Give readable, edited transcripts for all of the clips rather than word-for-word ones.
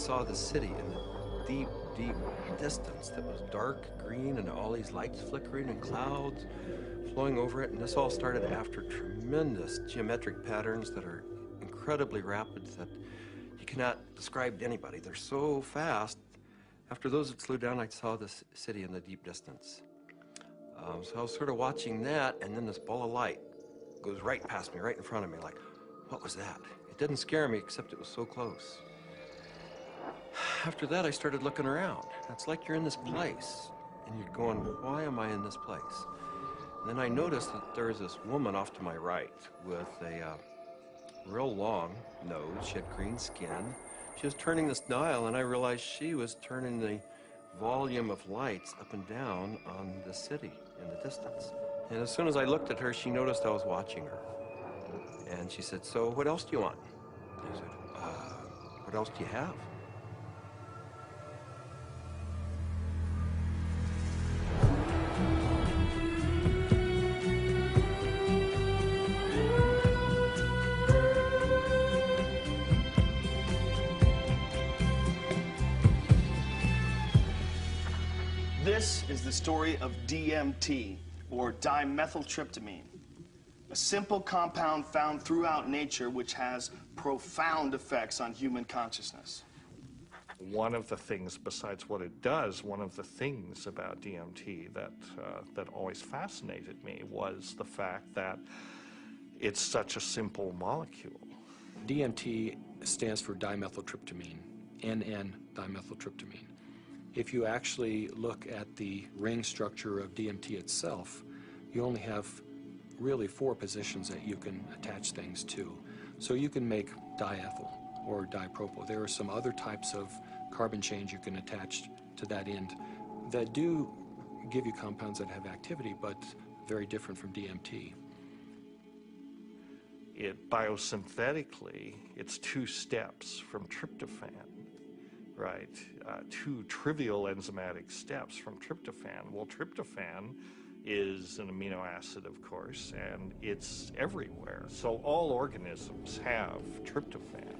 saw the city in the deep, deep distance that was dark green and all these lights flickering and clouds flowing over it. And this all started after tremendous geometric patterns that are incredibly rapid that you cannot describe to anybody. They're so fast. After those had slowed down, I saw this city in the deep distance. So I was sort of watching that, and then this ball of light goes right past me, right in front of me, like, what was that? It didn't scare me, except it was so close. After that, I started looking around. It's like you're in this place, and you're going, why am I in this place? And then I noticed that there's this woman off to my right with a real long nose. She had green skin. She was turning this dial, and I realized she was turning the volume of lights up and down on the city in the distance. And as soon as I looked at her, she noticed I was watching her. And she said, so what else do you want? I said, what else do you have? This is the story of DMT, or dimethyltryptamine, a simple compound found throughout nature which has profound effects on human consciousness. One of the things, besides what it does, one of the things about DMT that always fascinated me was the fact that it's such a simple molecule. DMT stands for dimethyltryptamine, N-dimethyltryptamine. If you actually look at the ring structure of DMT itself, you only have really 4 positions that you can attach things to. So you can make diethyl or dipropyl. There are some other types of carbon chains you can attach to that end that do give you compounds that have activity, but very different from DMT. Biosynthetically, it's 2 steps from tryptophan. Right, 2 trivial enzymatic steps from tryptophan. Well, tryptophan is an amino acid, of course, and it's everywhere. So all organisms have tryptophan,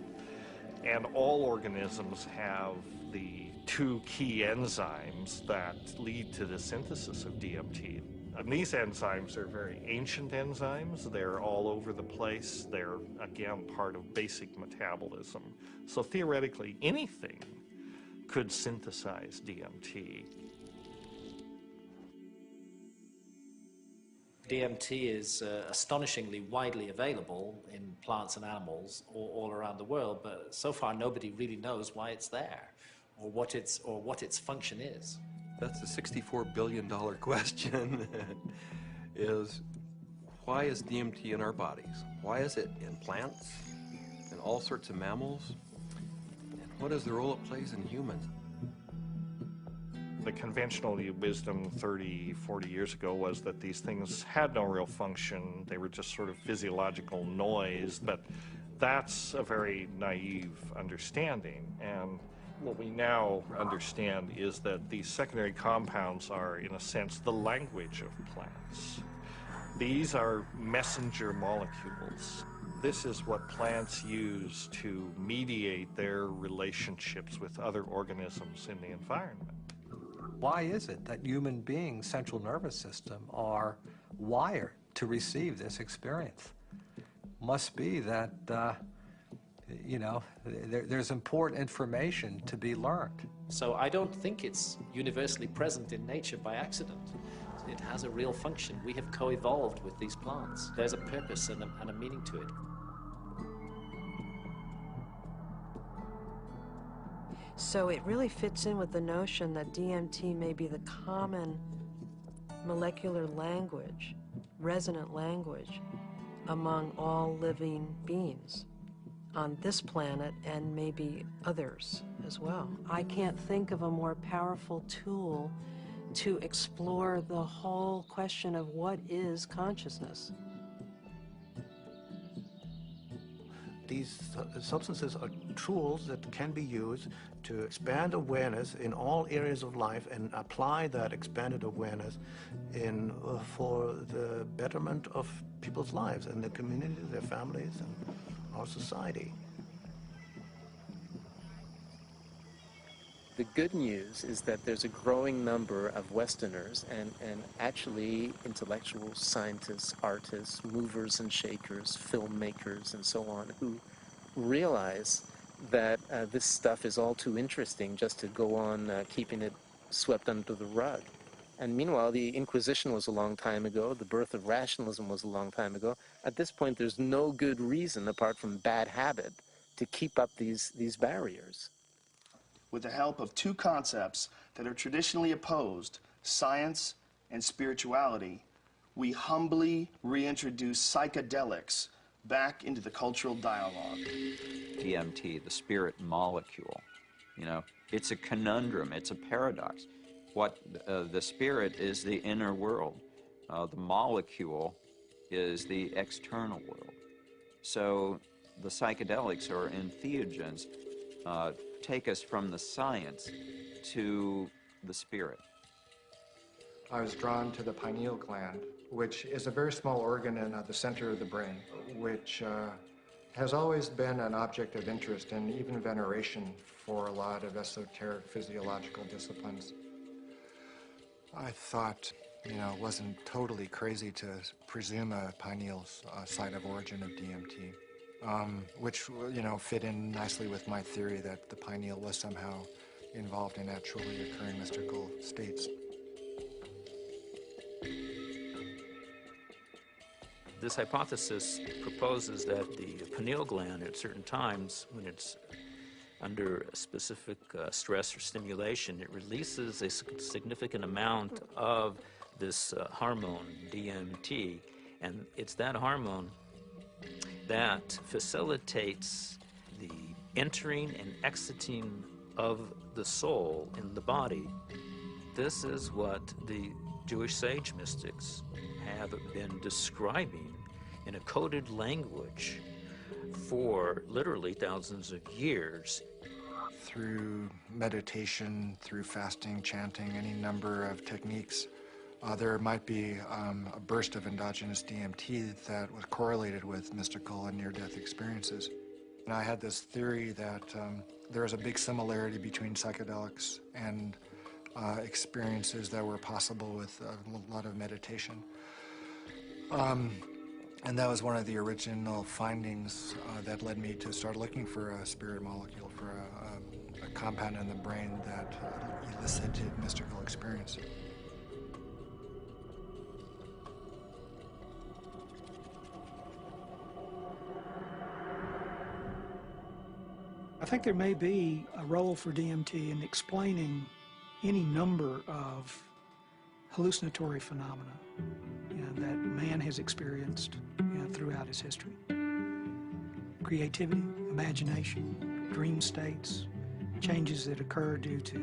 and all organisms have the 2 key enzymes that lead to the synthesis of DMT. And these enzymes are very ancient enzymes. They're all over the place. They're, again, part of basic metabolism. So theoretically, anything could synthesize DMT. DMT is astonishingly widely available in plants and animals all around the world, but so far nobody really knows why it's there or what its function is. That's the $64 billion question, is why is DMT in our bodies? Why is it in plants, in all sorts of mammals? What is the role it plays in humans? The conventional wisdom 30, 40 years ago was that these things had no real function. They were just sort of physiological noise, but that's a very naive understanding. And what we now understand is that these secondary compounds are, in a sense, the language of plants. These are messenger molecules. This is what plants use to mediate their relationships with other organisms in the environment. Why is it that human beings' central nervous system are wired to receive this experience? Must be that, there's important information to be learned. So I don't think it's universally present in nature by accident. It has a real function. We have co-evolved with these plants. There's a purpose and a meaning to it. So it really fits in with the notion that DMT may be the common molecular language, resonant language, among all living beings on this planet and maybe others as well. I can't think of a more powerful tool to explore the whole question of what is consciousness. These substances are tools that can be used to expand awareness in all areas of life and apply that expanded awareness for the betterment of people's lives and their communities, their families, and our society. The good news is that there's a growing number of Westerners and actually intellectuals, scientists, artists, movers and shakers, filmmakers, and so on, who realize that this stuff is all too interesting just to go on keeping it swept under the rug. And meanwhile, the Inquisition was a long time ago, the birth of rationalism was a long time ago. At this point, there's no good reason, apart from bad habit, to keep up these barriers. With the help of two concepts that are traditionally opposed, science and spirituality, we humbly reintroduce psychedelics back into the cultural dialogue. DMT, the spirit molecule, you know, it's a conundrum, it's a paradox. What the spirit is the inner world. The molecule is the external world. So the psychedelics or entheogens take us from the science to the spirit. I was drawn to the pineal gland, which is a very small organ in the center of the brain, which has always been an object of interest and even veneration for a lot of esoteric physiological disciplines. I thought, you know, it wasn't totally crazy to presume a pineal site of origin of DMT. Which, you know, fit in nicely with my theory that the pineal was somehow involved in naturally occurring mystical states. This hypothesis proposes that the pineal gland at certain times, when it's under a specific stress or stimulation, it releases a significant amount of this hormone, DMT, and it's that hormone that facilitates the entering and exiting of the soul in the body. This is what the Jewish sage mystics have been describing in a coded language for literally thousands of years. Through meditation, through fasting, chanting, any number of techniques, there might be a burst of endogenous DMT that was correlated with mystical and near-death experiences. And I had this theory that there is a big similarity between psychedelics and experiences that were possible with a lot of meditation. And that was one of the original findings that led me to start looking for a spirit molecule, for a compound in the brain that elicited mystical experience. I think there may be a role for DMT in explaining any number of hallucinatory phenomena that man has experienced throughout his history. Creativity, imagination, dream states, changes that occur due to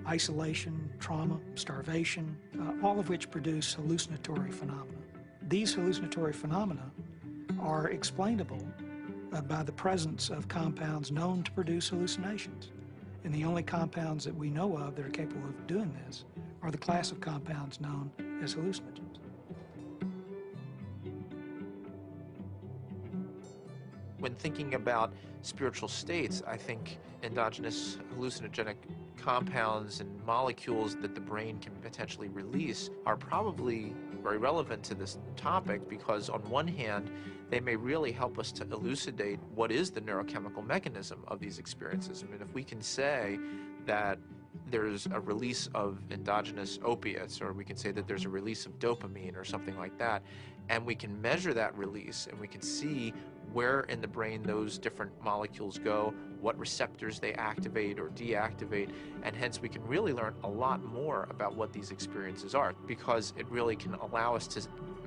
isolation, trauma, starvation, all of which produce hallucinatory phenomena. These hallucinatory phenomena are explainable by the presence of compounds known to produce hallucinations. And the only compounds that we know of that are capable of doing this are the class of compounds known as hallucinogens. When thinking about spiritual states, I think endogenous hallucinogenic compounds and molecules that the brain can potentially release are probably very relevant to this topic, because on one hand, they may really help us to elucidate what is the neurochemical mechanism of these experiences. I mean, if we can say that there's a release of endogenous opiates, or we can say that there's a release of dopamine or something like that, and we can measure that release and we can see where in the brain those different molecules go, what receptors they activate or deactivate, and hence we can really learn a lot more about what these experiences are, because it really can allow us to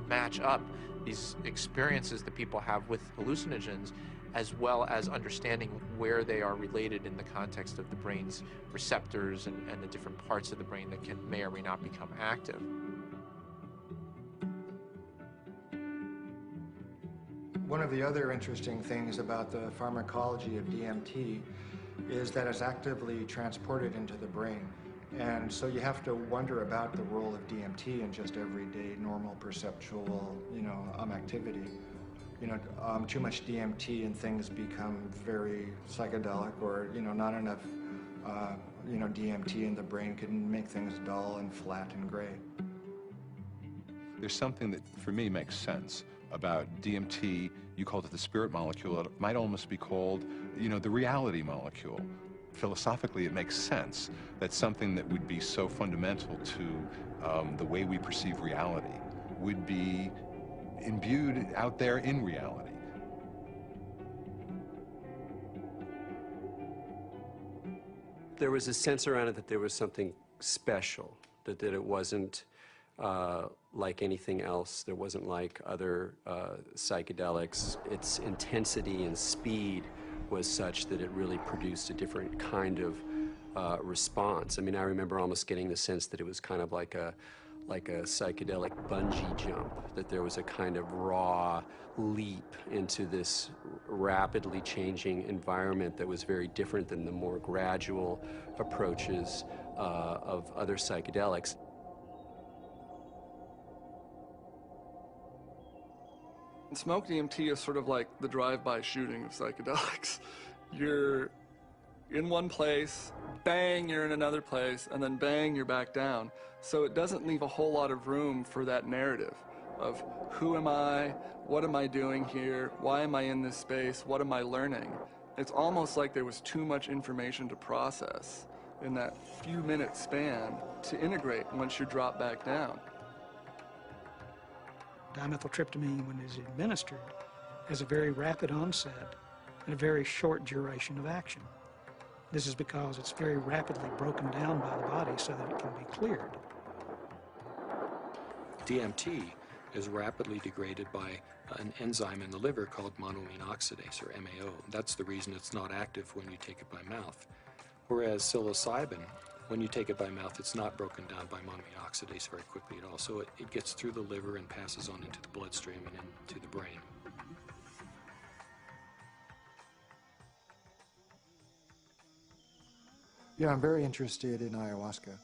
match up these experiences that people have with hallucinogens, as well as understanding where they are related in the context of the brain's receptors and the different parts of the brain that may or may not become active. One of the other interesting things about the pharmacology of DMT is that it's actively transported into the brain. And so you have to wonder about the role of DMT in just everyday, normal, perceptual, activity. Too much DMT and things become very psychedelic, or, not enough You know, DMT in the brain can make things dull and flat and gray. There's something that, for me, makes sense about DMT. You called it the spirit molecule. It might almost be called, you know, the reality molecule. Philosophically, it makes sense that something that would be so fundamental to the way we perceive reality would be imbued out there in reality. There was a sense around it that there was something special, that it wasn't like anything else. There wasn't like other psychedelics. Its intensity and speed was such that it really produced a different kind of response. I mean, I remember almost getting the sense that it was kind of like a psychedelic bungee jump, that there was a kind of raw leap into this rapidly changing environment that was very different than the more gradual approaches of other psychedelics. Smoke DMT is sort of like the drive-by shooting of psychedelics. You're in one place, bang, you're in another place, and then bang, you're back down. So it doesn't leave a whole lot of room for that narrative of who am I, what am I doing here, why am I in this space, what am I learning? It's almost like there was too much information to process in that few minute span to integrate once you drop back down. Dimethyltryptamine, when it's administered, has a very rapid onset and a very short duration of action. This is because it's very rapidly broken down by the body so that it can be cleared. DMT is rapidly degraded by an enzyme in the liver called monoamine oxidase, or MAO. That's the reason it's not active when you take it by mouth. Whereas psilocybin, when you take it by mouth, it's not broken down by monoamine oxidase very quickly at all. So it gets through the liver and passes on into the bloodstream and into the brain. Yeah, I'm very interested in ayahuasca.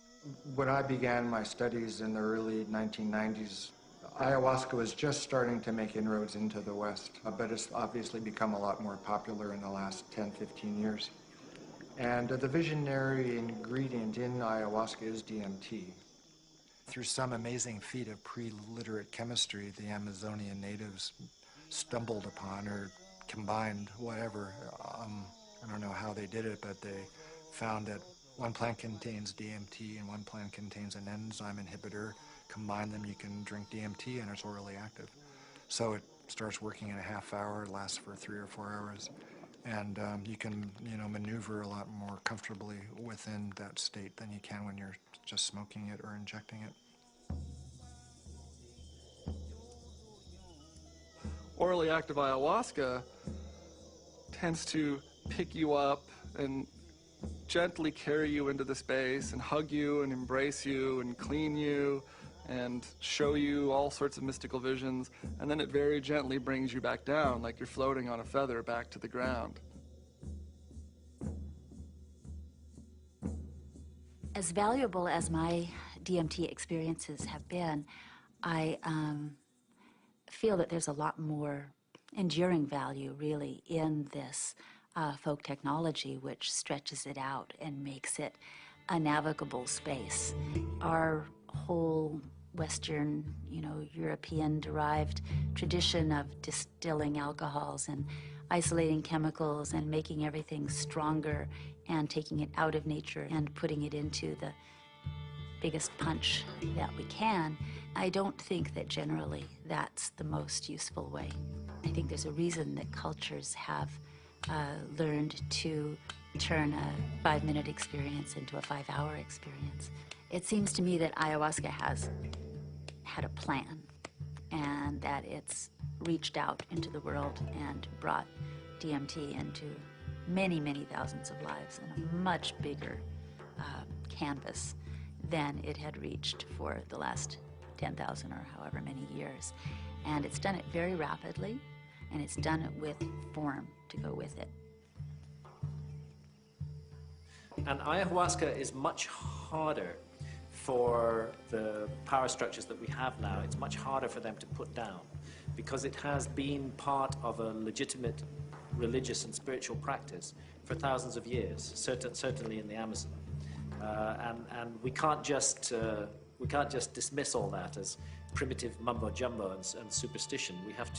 When I began my studies in the early 1990s, ayahuasca was just starting to make inroads into the West, but it's obviously become a lot more popular in the last 10, 15 years. And the visionary ingredient in ayahuasca is DMT. Through some amazing feat of pre-literate chemistry, the Amazonian natives stumbled upon or combined whatever. I don't know how they did it, but they found that one plant contains DMT and one plant contains an enzyme inhibitor. Combine them, you can drink DMT and it's orally active. So it starts working in a half hour, lasts for 3 or 4 hours. And you can, maneuver a lot more comfortably within that state than you can when you're just smoking it or injecting it. Orally active ayahuasca tends to pick you up and gently carry you into the space and hug you and embrace you and clean you and show you all sorts of mystical visions, and then it very gently brings you back down like you're floating on a feather back to the ground. As valuable as my DMT experiences have been, I feel that there's a lot more enduring value, really, in this folk technology, which stretches it out and makes it a navigable space. Our whole Western, European-derived tradition of distilling alcohols and isolating chemicals and making everything stronger and taking it out of nature and putting it into the biggest punch that we can, I don't think that generally that's the most useful way. I think there's a reason that cultures have learned to turn a 5-minute experience into a 5-hour experience. It seems to me that ayahuasca has had a plan and that it's reached out into the world and brought DMT into many, many thousands of lives in a much bigger canvas than it had reached for the last 10,000 or however many years. And it's done it very rapidly, and it's done it with form to go with it. And ayahuasca is much harder for the power structures that we have now. It's much harder for them to put down because it has been part of a legitimate religious and spiritual practice for thousands of years, certainly in the Amazon. And we can't just dismiss all that as primitive mumbo jumbo and superstition. We have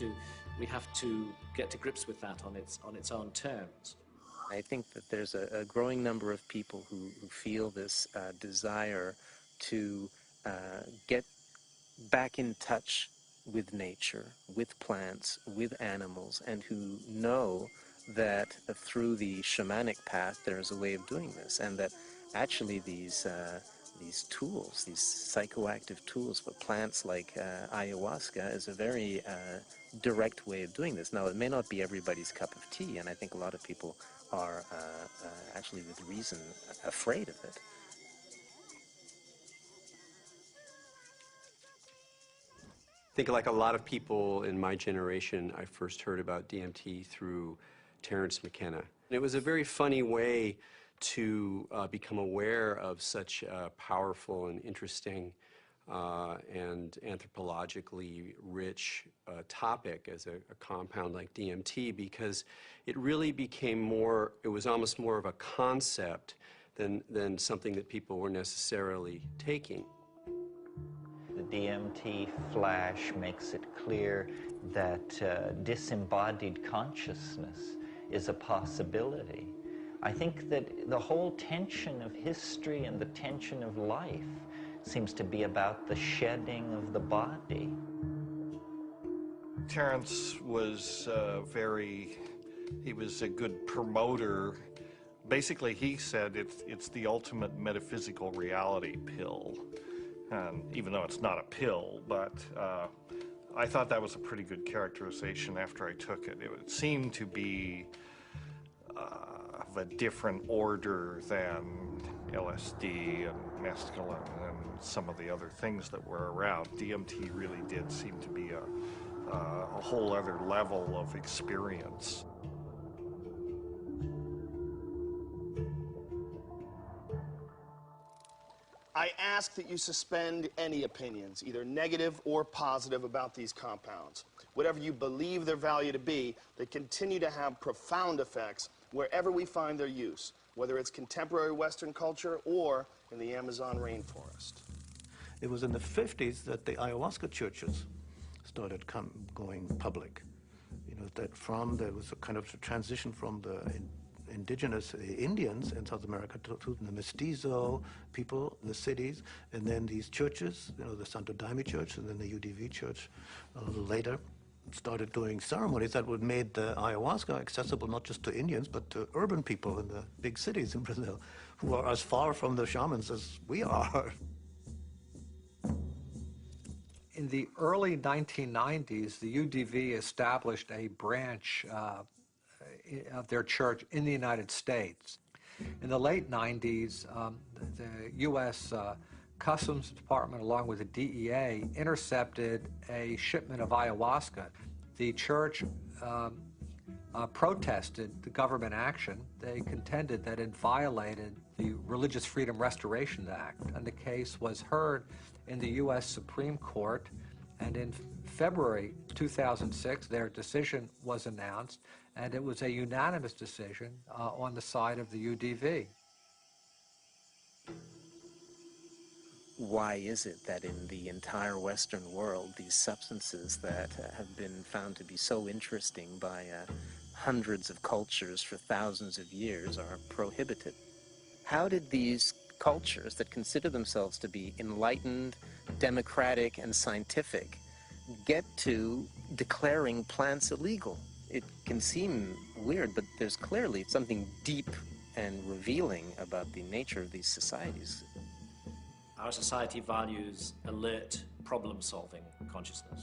to get to grips with that on its own terms. I think that there's a growing number of people who feel this desire to get back in touch with nature, with plants, with animals, and who know that through the shamanic path there's a way of doing this, and that actually these tools, these psychoactive tools for plants like ayahuasca is a very direct way of doing this. Now, it may not be everybody's cup of tea, and I think a lot of people are actually with reason afraid of it. I think like a lot of people in my generation, I first heard about DMT through Terence McKenna. It was a very funny way to become aware of such a powerful and interesting and anthropologically rich topic as a compound like DMT, because it really became more, it was almost more of a concept than something that people were necessarily taking. The DMT flash makes it clear that disembodied consciousness is a possibility. I think that the whole tension of history and the tension of life seems to be about the shedding of the body. Terence was he was a good promoter. Basically, he said it's the ultimate metaphysical reality pill. And even though it's not a pill, but I thought that was a pretty good characterization after I took it. It seemed to be of a different order than LSD and mescaline and some of the other things that were around. DMT really did seem to be a whole other level of experience. I ask that you suspend any opinions, either negative or positive, about these compounds. Whatever you believe their value to be, they continue to have profound effects wherever we find their use, whether it's contemporary Western culture or in the Amazon rainforest. It was in the 50s that the ayahuasca churches started going public. You know, there was a kind of a transition from the indigenous Indians in South America to the mestizo people in the cities, and then these churches, you know, the Santo Daime Church and then the UDV Church a little later, started doing ceremonies that would made the ayahuasca accessible not just to Indians but to urban people in the big cities in Brazil, who are as far from the shamans as we are. In the early 1990s, the UDV established a branch of their church in the United States. In the late 90s, the U.S. Customs Department, along with the DEA, intercepted a shipment of ayahuasca. The church protested the government action. They contended that it violated the Religious Freedom Restoration Act, and the case was heard in the U.S. Supreme Court, and in February 2006, their decision was announced, and it was a unanimous decision on the side of the UDV. Why is it that in the entire Western world, these substances that have been found to be so interesting by hundreds of cultures for thousands of years are prohibited? How did these cultures that consider themselves to be enlightened, democratic, and scientific get to declaring plants illegal? It can seem weird, but there's clearly something deep and revealing about the nature of these societies. Our society values alert, problem-solving consciousness,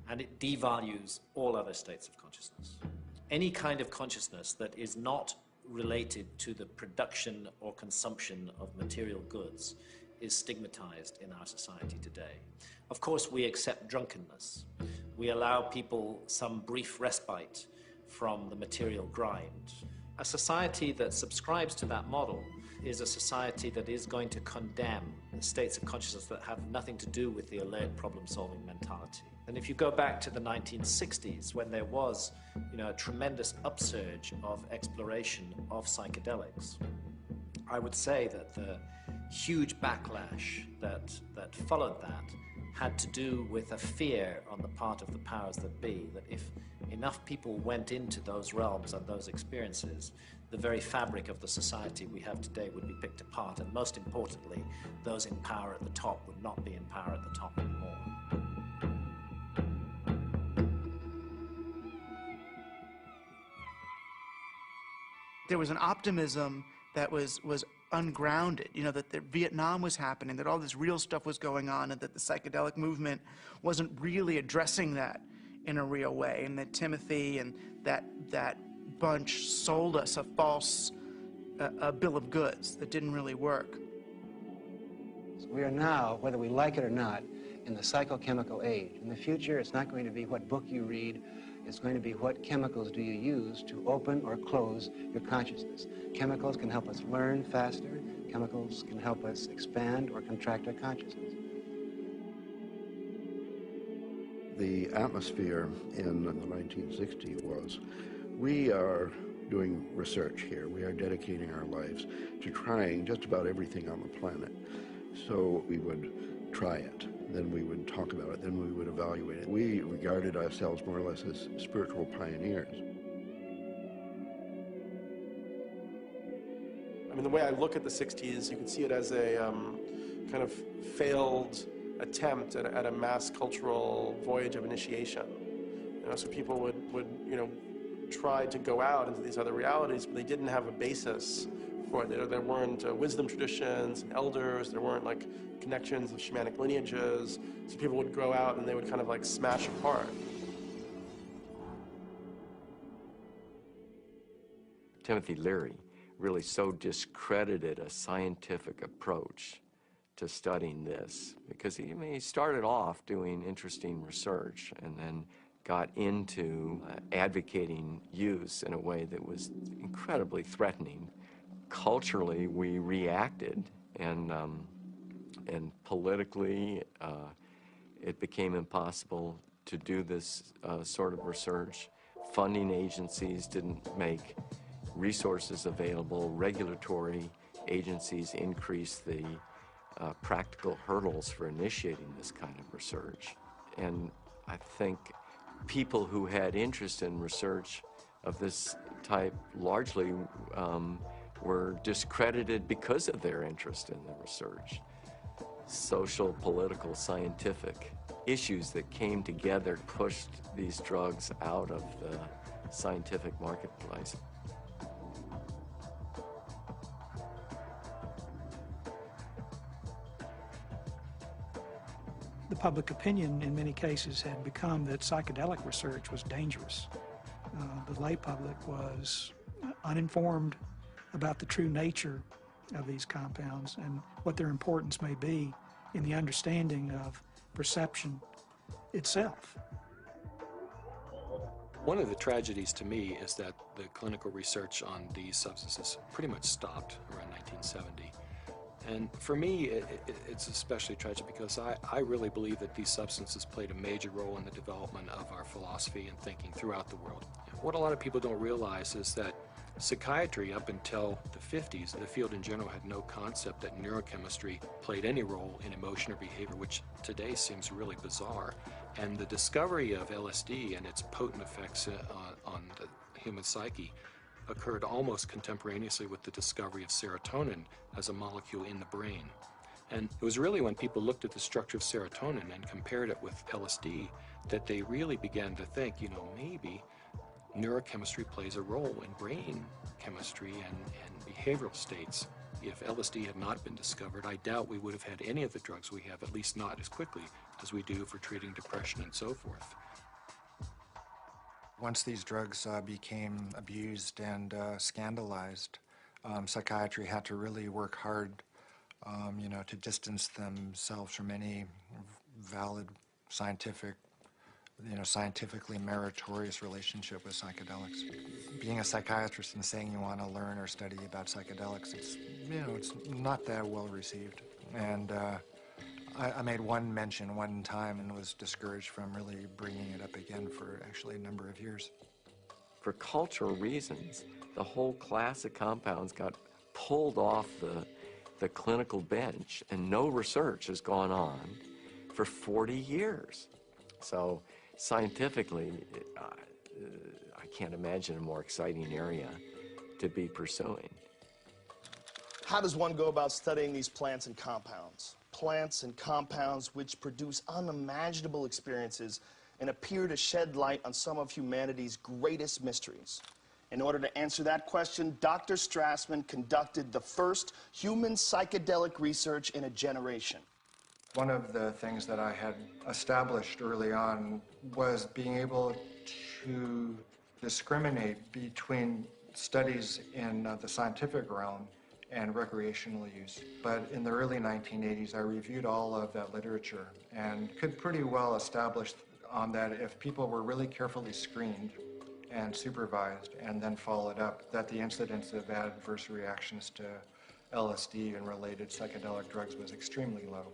and it devalues all other states of consciousness. Any kind of consciousness that is not related to the production or consumption of material goods is stigmatized in our society today. Of course, we accept drunkenness. We allow people some brief respite from the material grind. A society that subscribes to that model is a society that is going to condemn states of consciousness that have nothing to do with the alert problem-solving mentality. And if you go back to the 1960s, when there was, a tremendous upsurge of exploration of psychedelics, I would say that the huge backlash that followed that had to do with a fear on the part of the powers that be, that if enough people went into those realms and those experiences, the very fabric of the society we have today would be picked apart, and most importantly, those in power at the top would not be in power at the top anymore. There was an optimism that was ungrounded, that Vietnam was happening, that all this real stuff was going on, and that the psychedelic movement wasn't really addressing that in a real way, and that Timothy and that bunch sold us a false bill of goods that didn't really work. We are now, whether we like it or not, in the psychochemical age. In the future, it's not going to be what book you read, it's going to be what chemicals do you use to open or close your consciousness. Chemicals can help us learn faster. Chemicals can help us expand or contract our consciousness. The atmosphere in the 1960s was, we are doing research here. We are dedicating our lives to trying just about everything on the planet. So we would try it. Then we would talk about it, then we would evaluate it. We regarded ourselves more or less as spiritual pioneers. I mean, the way I look at the 60s, you can see it as a kind of failed attempt at a mass cultural voyage of initiation. So people would try to go out into these other realities, but they didn't have a basis for it. There weren't wisdom traditions and elders, there weren't like connections of shamanic lineages, so people would go out and they would kind of like smash apart. Timothy Leary really so discredited a scientific approach to studying this, because he started off doing interesting research and then got into advocating use in a way that was incredibly threatening. Culturally, we reacted, and politically, it became impossible to do this sort of research. Funding agencies didn't make resources available. Regulatory agencies increased the practical hurdles for initiating this kind of research. And I think people who had interest in research of this type largely were discredited because of their interest in the research. Social, political, scientific issues that came together pushed these drugs out of the scientific marketplace. The public opinion in many cases had become that psychedelic research was dangerous. The lay public was uninformed about the true nature of these compounds and what their importance may be in the understanding of perception itself. One of the tragedies to me is that the clinical research on these substances pretty much stopped around 1970. And for me, it's especially tragic because I really believe that these substances played a major role in the development of our philosophy and thinking throughout the world. What a lot of people don't realize is that psychiatry, up until the 50s, the field in general had no concept that neurochemistry played any role in emotion or behavior, which today seems really bizarre. And the discovery of LSD and its potent effects on the human psyche occurred almost contemporaneously with the discovery of serotonin as a molecule in the brain. And it was really when people looked at the structure of serotonin and compared it with LSD that they really began to think, maybe neurochemistry plays a role in brain chemistry and behavioral states. If LSD had not been discovered, I doubt we would have had any of the drugs we have, at least not as quickly as we do for treating depression and so forth. Once these drugs became abused and scandalized, psychiatry had to really work hard, to distance themselves from any valid scientifically meritorious relationship with psychedelics. Being a psychiatrist and saying you want to learn or study about psychedelics, it's not that well received. And I made one mention one time and was discouraged from really bringing it up again for actually a number of years. For cultural reasons, the whole class of compounds got pulled off the clinical bench, and no research has gone on for 40 years. So scientifically, I can't imagine a more exciting area to be pursuing. How does one go about studying these plants and compounds? Plants and compounds which produce unimaginable experiences and appear to shed light on some of humanity's greatest mysteries. In order to answer that question, Dr. Strassman conducted the first human psychedelic research in a generation. One of the things that I had established early on was being able to discriminate between studies in the scientific realm and recreational use. But in the early 1980s, I reviewed all of that literature and could pretty well establish on that if people were really carefully screened and supervised and then followed up, that the incidence of adverse reactions to LSD and related psychedelic drugs was extremely low.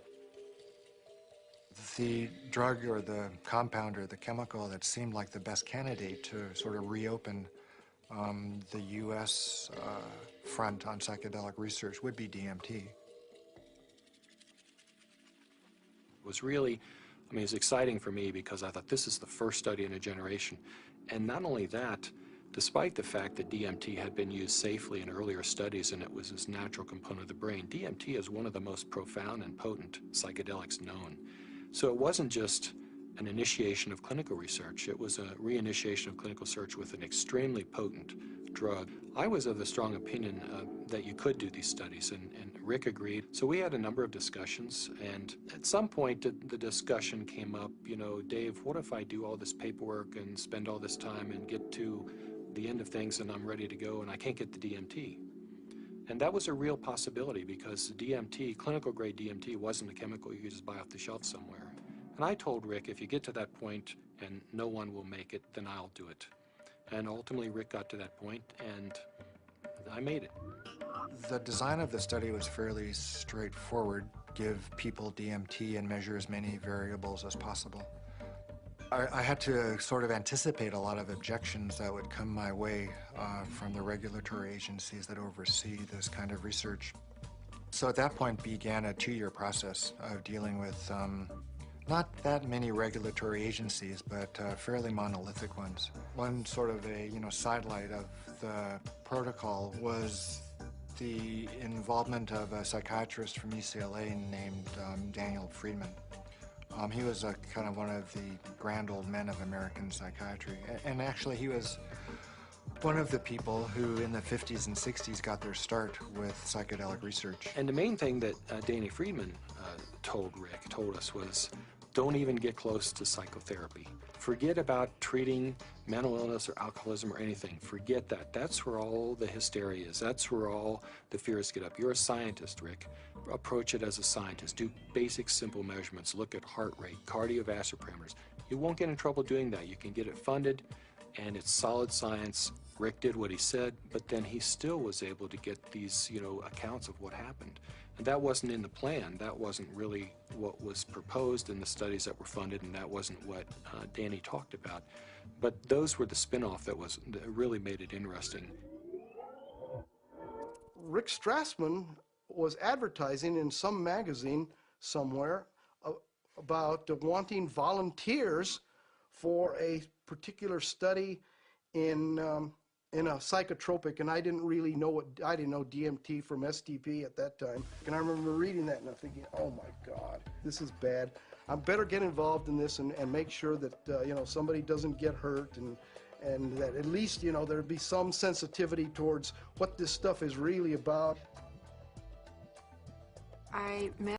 The drug or the compound or the chemical that seemed like the best candidate to sort of reopen the U.S. Front on psychedelic research would be DMT. It was really, I mean, it was exciting for me because I thought this is the first study in a generation. And not only that, despite the fact that DMT had been used safely in earlier studies and it was this natural component of the brain, DMT is one of the most profound and potent psychedelics known. So it wasn't just an initiation of clinical research, it was a reinitiation of clinical research with an extremely potent drug. I was of the strong opinion that you could do these studies, and Rick agreed. So we had a number of discussions, and at some point the discussion came up, you know, Dave, what if I do all this paperwork and spend all this time and get to the end of things and I'm ready to go and I can't get the DMT? And that was a real possibility because DMT, clinical grade DMT, wasn't a chemical you could just buy off the shelf somewhere. And I told Rick, if you get to that point and no one will make it, then I'll do it. And ultimately Rick got to that point and I made it. The design of the study was fairly straightforward. Give people DMT and measure as many variables as possible. I had to sort of anticipate a lot of objections that would come my way from the regulatory agencies that oversee this kind of research. So at that point began a 2-year process of dealing with not that many regulatory agencies, but fairly monolithic ones. One sort of a sidelight of the protocol was the involvement of a psychiatrist from UCLA named Daniel Friedman. He was kind of one of the grand old men of American psychiatry. And actually he was one of the people who in the 50s and 60s got their start with psychedelic research. And the main thing that Danny Friedman told us was, don't even get close to psychotherapy. Forget about treating mental illness or alcoholism or anything. Forget that. That's where all the hysteria is. That's where all the fears get up. You're a scientist, Rick. Approach it as a scientist. Do basic, simple measurements. Look at heart rate, cardiovascular parameters. You won't get in trouble doing that. You can get it funded, and it's solid science. Rick did what he said, but then he still was able to get these, accounts of what happened. And that wasn't in the plan. That wasn't really what was proposed in the studies that were funded, and that wasn't what Danny talked about. But those were the spin-off that really made it interesting. Rick Strassman was advertising in some magazine somewhere about wanting volunteers for a particular study in a psychotropic, and I didn't really know I didn't know DMT from STP at that time. And I remember reading that and I'm thinking, oh my God, this is bad. I better get involved in this and make sure that, somebody doesn't get hurt and that at least, there'd be some sensitivity towards what this stuff is really about. I met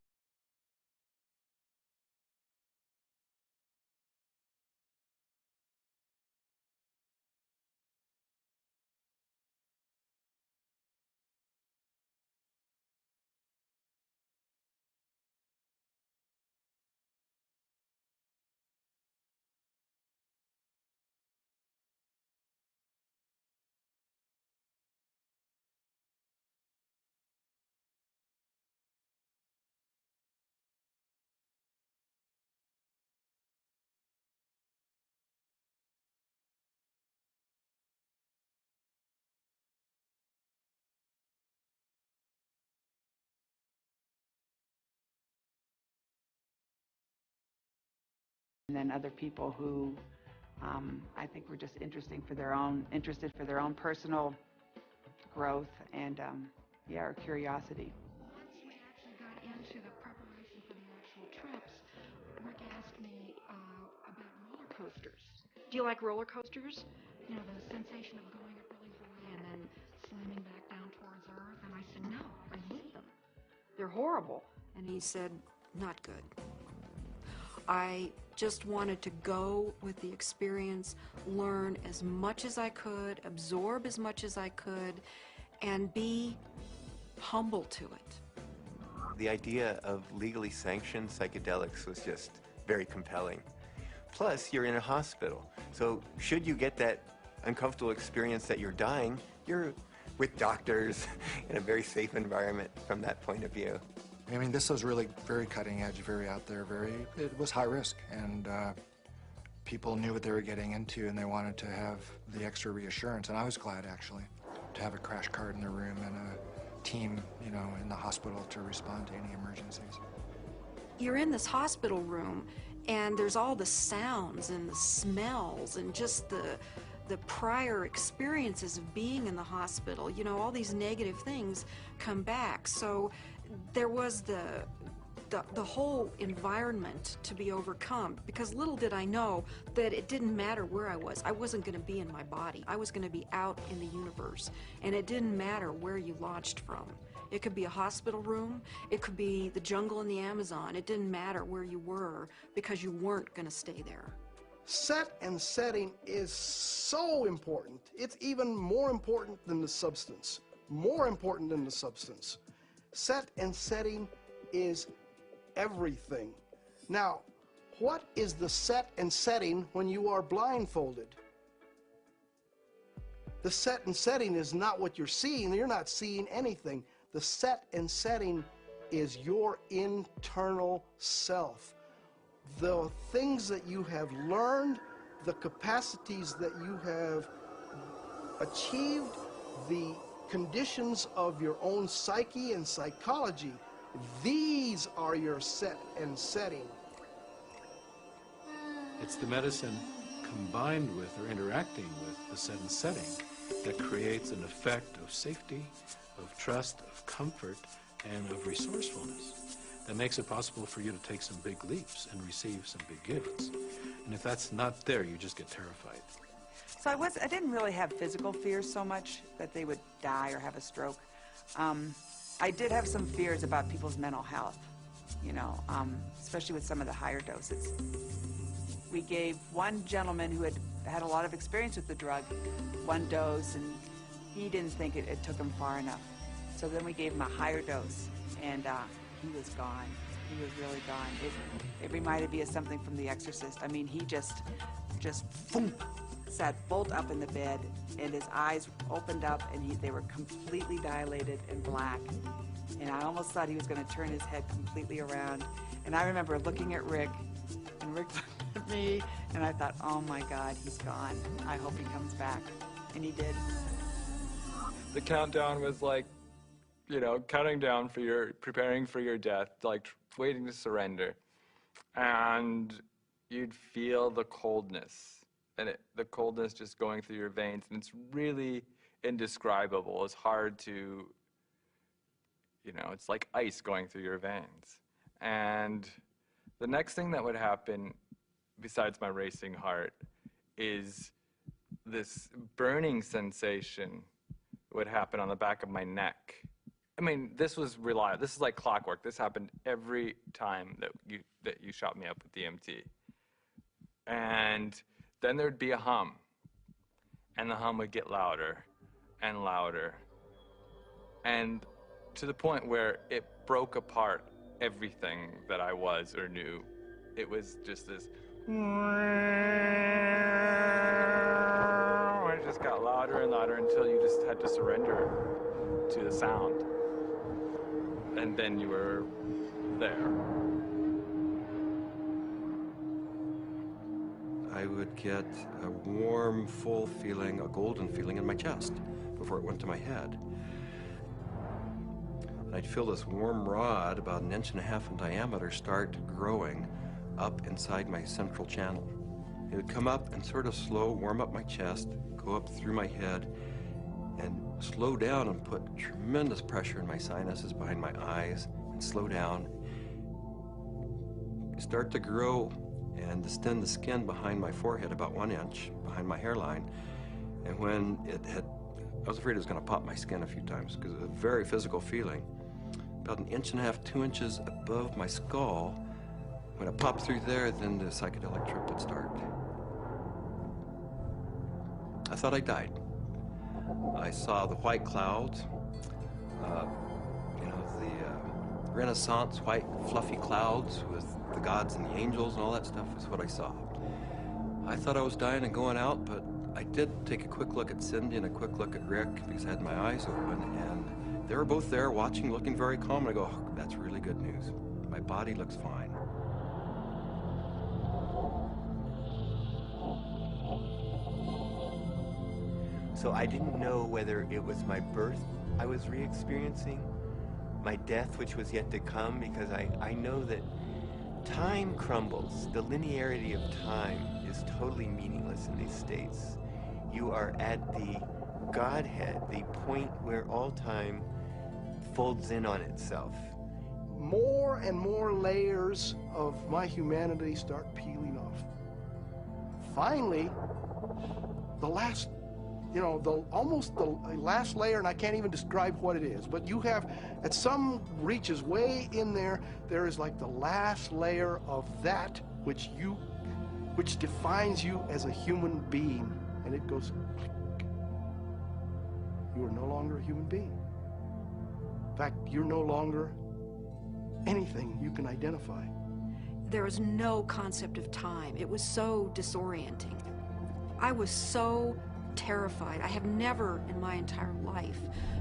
And then other people who I think were just interested for their own personal growth and yeah, our curiosity. Once we actually got into the preparation for the actual trips, Rick asked me about roller coasters. Do you like roller coasters? You know, the sensation of going up really high and then slamming back down towards Earth. And I said, no, I hate them. They're horrible. And he said, not good. I just wanted to go with the experience, learn as much as I could, absorb as much as I could, and be humble to it. The idea of legally sanctioned psychedelics was just very compelling. Plus, you're in a hospital, so should you get that uncomfortable experience that you're dying, you're with doctors in a very safe environment from that point of view. I mean, this was really very cutting edge, very out there, it was high risk, and people knew what they were getting into, and they wanted to have the extra reassurance, and I was glad, actually, to have a crash cart in the room and a team, you know, in the hospital to respond to any emergencies. You're in this hospital room, and there's all the sounds and the smells and just the prior experiences of being in the hospital. You know, all these negative things come back. So there was the whole environment to be overcome, because little did I know that it didn't matter where I was. I wasn't going to be in my body. I was going to be out in the universe, and it didn't matter where you launched from. It could be a hospital room, it could be the jungle in the Amazon. It didn't matter where you were, because you weren't going to stay there. Set and setting is so important. It's even more important than the substance. More important than the substance. Set and setting is everything. Now, what is the set and setting when you are blindfolded? The set and setting is not what you're seeing. You're not seeing anything. The set and setting is your internal self. The things that you have learned, the capacities that you have achieved, the conditions of your own psyche and psychology, these are your set and setting. It's the medicine combined with or interacting with the set and setting that creates an effect of safety, of trust, of comfort, and of resourcefulness that makes it possible for you to take some big leaps and receive some big gifts. And if that's not there, you just get terrified. So I didn't really have physical fears so much that they would die or have a stroke. I did have some fears about people's mental health, you know, especially with some of the higher doses. We gave one gentleman who had a lot of experience with the drug one dose, and he didn't think it took him far enough. So then we gave him a higher dose, and he was gone. He was really gone. It reminded me of something from The Exorcist. I mean, he just boom, sat bolt up in the bed, and his eyes opened up, and they were completely dilated and black. And I almost thought he was going to turn his head completely around. And I remember looking at Rick, and Rick looked at me, and I thought, oh my God, he's gone. I hope he comes back. And he did. The countdown was like, you know, counting down for preparing for your death, like waiting to surrender. And you'd feel the coldness, and the coldness just going through your veins, and it's really indescribable. It's hard to, you know, it's like ice going through your veins. And the next thing that would happen, besides my racing heart, is this burning sensation would happen on the back of my neck. I mean, this was reliable. This is like clockwork. This happened every time that you shot me up with DMT. And then there'd be a hum, and the hum would get louder and louder, and to the point where it broke apart everything that I was or knew. It was just this, it just got louder and louder until you just had to surrender to the sound. And then you were there. I would get a warm, full feeling, a golden feeling in my chest before it went to my head. And I'd feel this warm rod, about 1.5 inches in diameter, start growing up inside my central channel. It would come up and sort of slow, warm up my chest, go up through my head, and slow down and put tremendous pressure in my sinuses behind my eyes, and slow down. Start to grow and distend the skin behind my forehead about 1 inch, behind my hairline. And when it had, I was afraid it was going to pop my skin a few times because it was a very physical feeling. About 1.5 inches, 2 inches above my skull, when it popped through there, then the psychedelic trip would start. I thought I died. I saw the white clouds, you know, the Renaissance white fluffy clouds with the gods and the angels and all that stuff is what I saw. I thought I was dying and going out, but I did take a quick look at Cindy and a quick look at Rick because I had my eyes open, and they were both there watching, looking very calm. And I go, oh, that's really good news. My body looks fine. So I didn't know whether it was my birth I was re-experiencing, my death which was yet to come, because I know that time crumbles. The linearity of time is totally meaningless in these states. You are at the Godhead, the point where all time folds in on itself. More and more layers of my humanity start peeling off. Finally, the last, you know, almost the last layer, and I can't even describe what it is, but you have, at some reaches way in there, there is like the last layer of that which defines you as a human being, and it goes click. You are no longer a human being. In fact, you're no longer anything you can identify. There was no concept of time. It was so disorienting. I was so terrified. I have never in my entire life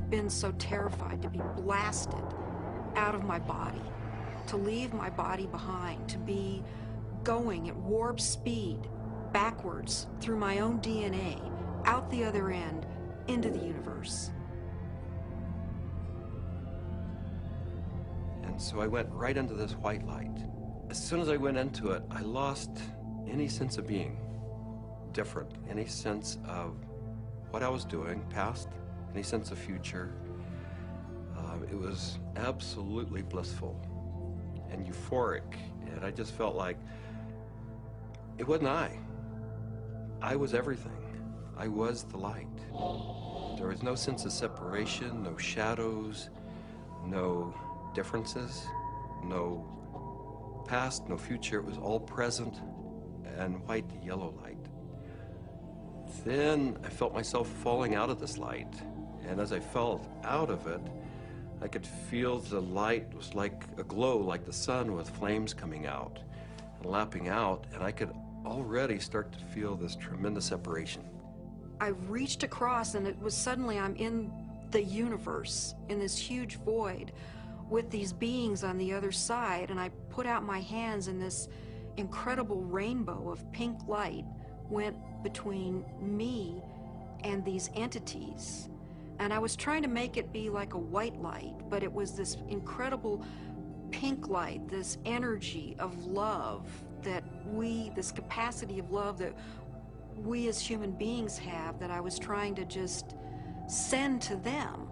been so terrified to be blasted out of my body, to leave my body behind, to be going at warp speed backwards through my own DNA, out the other end, into the universe. And so I went right into this white light. As soon as I went into it, I lost any sense of being different, any sense of what I was doing, past, any sense of future. It was absolutely blissful and euphoric, and I just felt like it wasn't I. I was everything. I was the light. There was no sense of separation, no shadows, no differences, no past, no future. It was all present and white to yellow light. Then I felt myself falling out of this light, and as I fell out of it, I could feel the light was like a glow, like the sun with flames coming out and lapping out, and I could already start to feel this tremendous separation. I reached across, and it was suddenly I'm in the universe, in this huge void, with these beings on the other side, and I put out my hands, and this incredible rainbow of pink light went between me and these entities. And I was trying to make it be like a white light, but it was this incredible pink light, this energy of love that this capacity of love that we as human beings have, that I was trying to just send to them.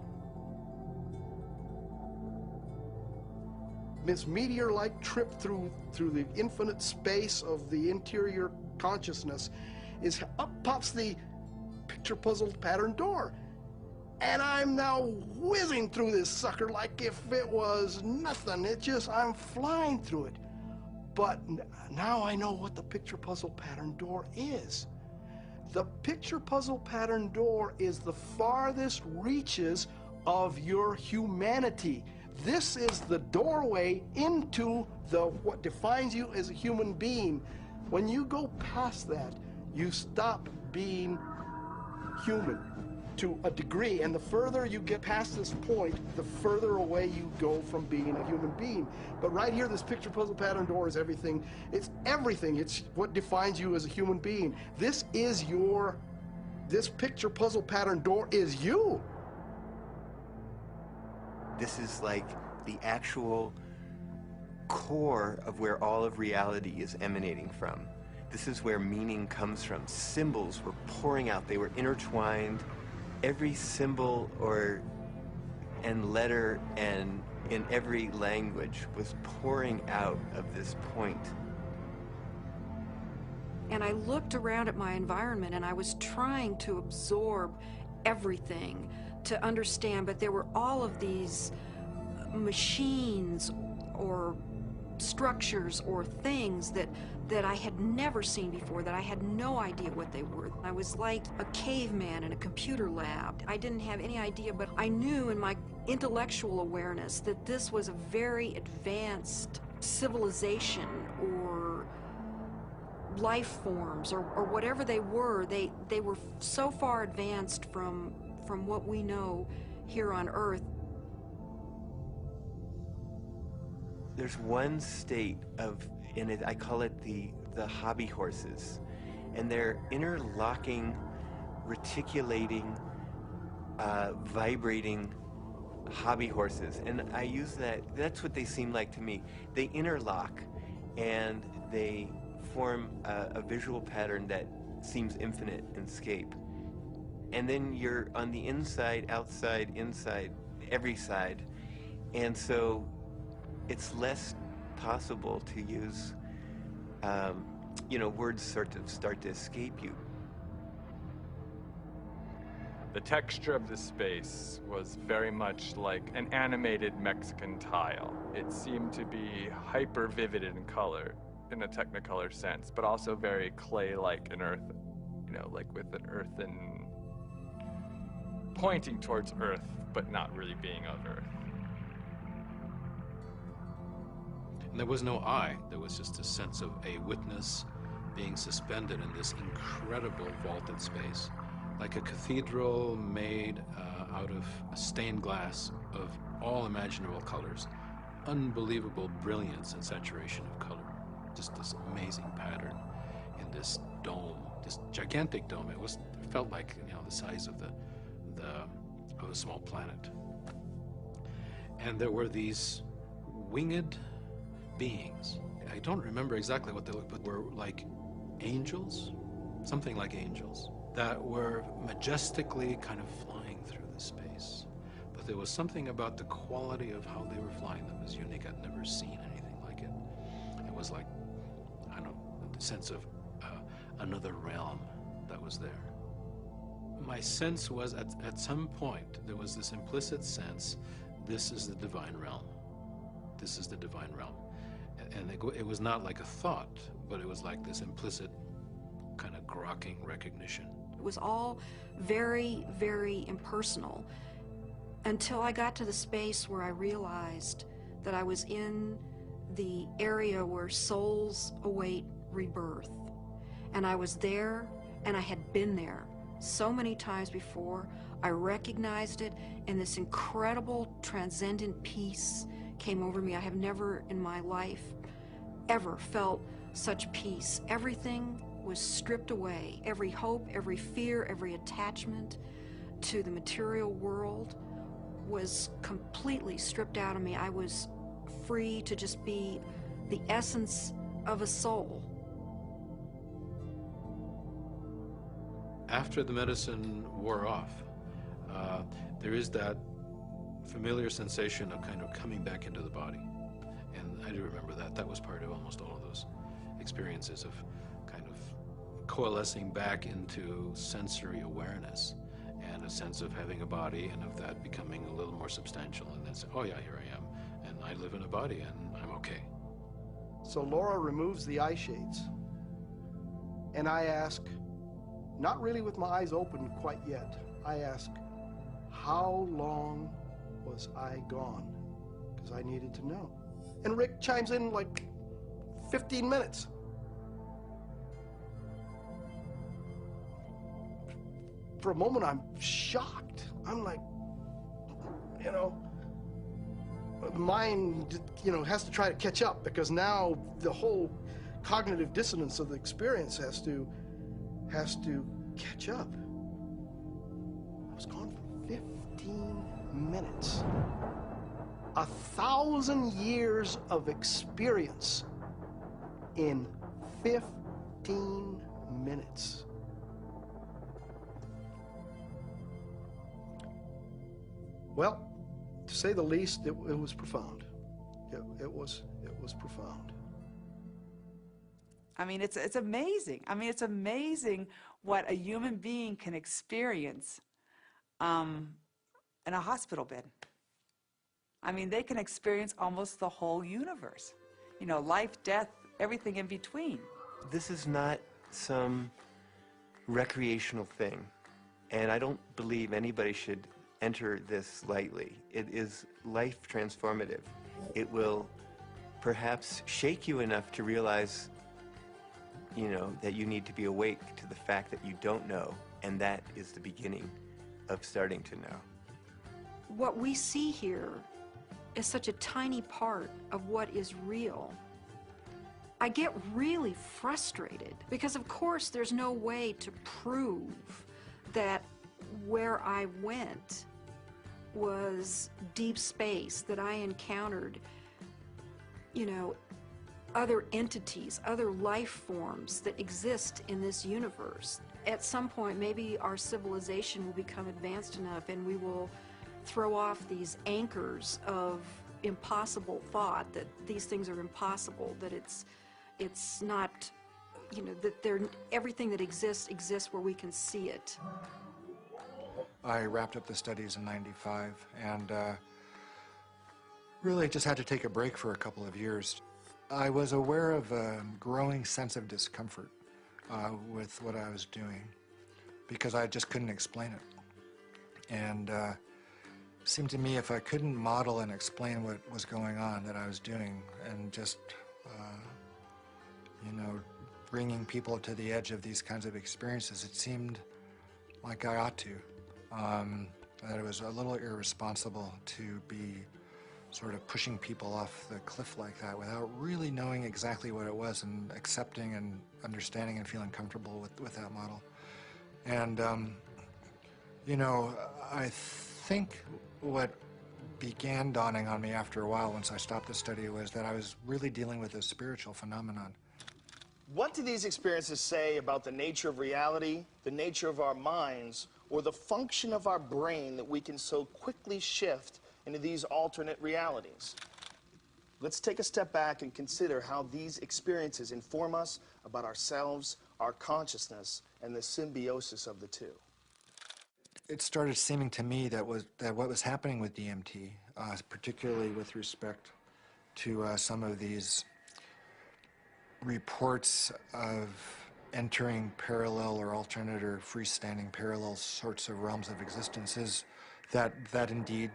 This meteor-like trip through the infinite space of the interior consciousness is up pops the picture puzzle pattern door. And I'm now whizzing through this sucker like if it was nothing. I'm flying through it. But now I know what the picture puzzle pattern door is. The picture puzzle pattern door is the farthest reaches of your humanity. This is the doorway into what defines you as a human being. When you go past that, you stop being human to a degree, and the further you get past this point, the further away you go from being a human being. But right here, this picture puzzle pattern door is everything. It's everything. It's what defines you as a human being. This picture puzzle pattern door is you. This is like the actual core of where all of reality is emanating from. This is where meaning comes from. Symbols were pouring out. They were intertwined. Every symbol and letter and in every language was pouring out of this point. And I looked around at my environment and I was trying to absorb everything, to understand, but there were all of these machines or structures or things that I had never seen before, that I had no idea what they were. I was like a caveman in a computer lab. I didn't have any idea, but I knew in my intellectual awareness that this was a very advanced civilization or life forms or whatever they were. They were so far advanced from what we know here on Earth. There's one state in it, I call it the hobby horses, and they're interlocking, reticulating, vibrating hobby horses, and I use that's what they seem like to me. They interlock and they form a visual pattern that seems infinite in scape. And then you're on the inside, outside, inside, every side. And so it's less possible to use, words sort of start to escape you. The texture of the space was very much like an animated Mexican tile. It seemed to be hyper vivid in color, in a Technicolor sense, but also very clay-like and earth, like with an earthen, pointing towards earth, but not really being of earth. And there was no I. There was just a sense of a witness being suspended in this incredible vaulted space, like a cathedral made out of stained glass of all imaginable colors, unbelievable brilliance and saturation of color. Just this amazing pattern in this dome, this gigantic dome. It felt like the size of a small planet. And there were these winged beings. I don't remember exactly what they looked, but were like angels, something like angels, that were majestically kind of flying through the space. But there was something about the quality of how they were flying that was unique. I'd never seen anything like it. It was like, I don't know, the sense of another realm that was there. My sense was at some point there was this implicit sense, this is the divine realm. This is the divine realm. And it was not like a thought, but it was like this implicit kind of grokking recognition. It was all very, very impersonal until I got to the space where I realized that I was in the area where souls await rebirth. And I was there, and I had been there so many times before. I recognized it, and this incredible transcendent peace came over me. I have never in my life ever felt such peace. Everything was stripped away. Every hope, every fear, every attachment to the material world was completely stripped out of me. I was free to just be the essence of a soul. After the medicine wore off, there is that familiar sensation of kind of coming back into the body. And I do remember that. That was part of almost all of those experiences of kind of coalescing back into sensory awareness and a sense of having a body and of that becoming a little more substantial, and then say, oh yeah, here I am, and I live in a body and I'm okay. So Laura removes the eye shades, and I ask, not really with my eyes open quite yet, I ask, how long was I gone? Because I needed to know. And Rick chimes in like 15 minutes. For a moment, I'm shocked. I'm like, the mind, has to try to catch up, because now the whole cognitive dissonance of the experience has to catch up. I was gone for 15 minutes. 1,000 years of experience in 15 minutes. Well, to say the least, it was profound. It was profound. I mean, it's amazing. I mean, it's amazing what a human being can experience in a hospital bed. I mean, they can experience almost the whole universe. You know, life, death, everything in between. This is not some recreational thing, and I don't believe anybody should enter this lightly. It is life transformative. It will perhaps shake you enough to realize, you know, that you need to be awake to the fact that you don't know, and that is the beginning of starting to know. What we see here is such a tiny part of what is real. I get really frustrated because, of course, there's no way to prove that where I went was deep space, that I encountered, you know, other entities, other life forms that exist in this universe. At some point, maybe our civilization will become advanced enough and we will throw off these anchors of impossible thought, that these things are impossible, that it's not, you know, that everything that exists where we can see it. I wrapped up the studies in '95 and really just had to take a break for a couple of years. I was aware of a growing sense of discomfort with what I was doing because I just couldn't explain it. And it seemed to me if I couldn't model and explain what was going on that I was doing and just, you know, bringing people to the edge of these kinds of experiences, it seemed like I ought to. That it was a little irresponsible to be sort of pushing people off the cliff like that without really knowing exactly what it was and accepting and understanding and feeling comfortable with that model. And, you know, I think what began dawning on me after a while once I stopped the study was that I was really dealing with a spiritual phenomenon. What do these experiences say about the nature of reality, the nature of our minds, or the function of our brain that we can so quickly shift into these alternate realities? Let's take a step back and consider how these experiences inform us about ourselves, our consciousness, and the symbiosis of the two. It started seeming to me that what was happening with DMT, particularly with respect to some of these reports of entering parallel or alternate or freestanding parallel sorts of realms of existence, is that indeed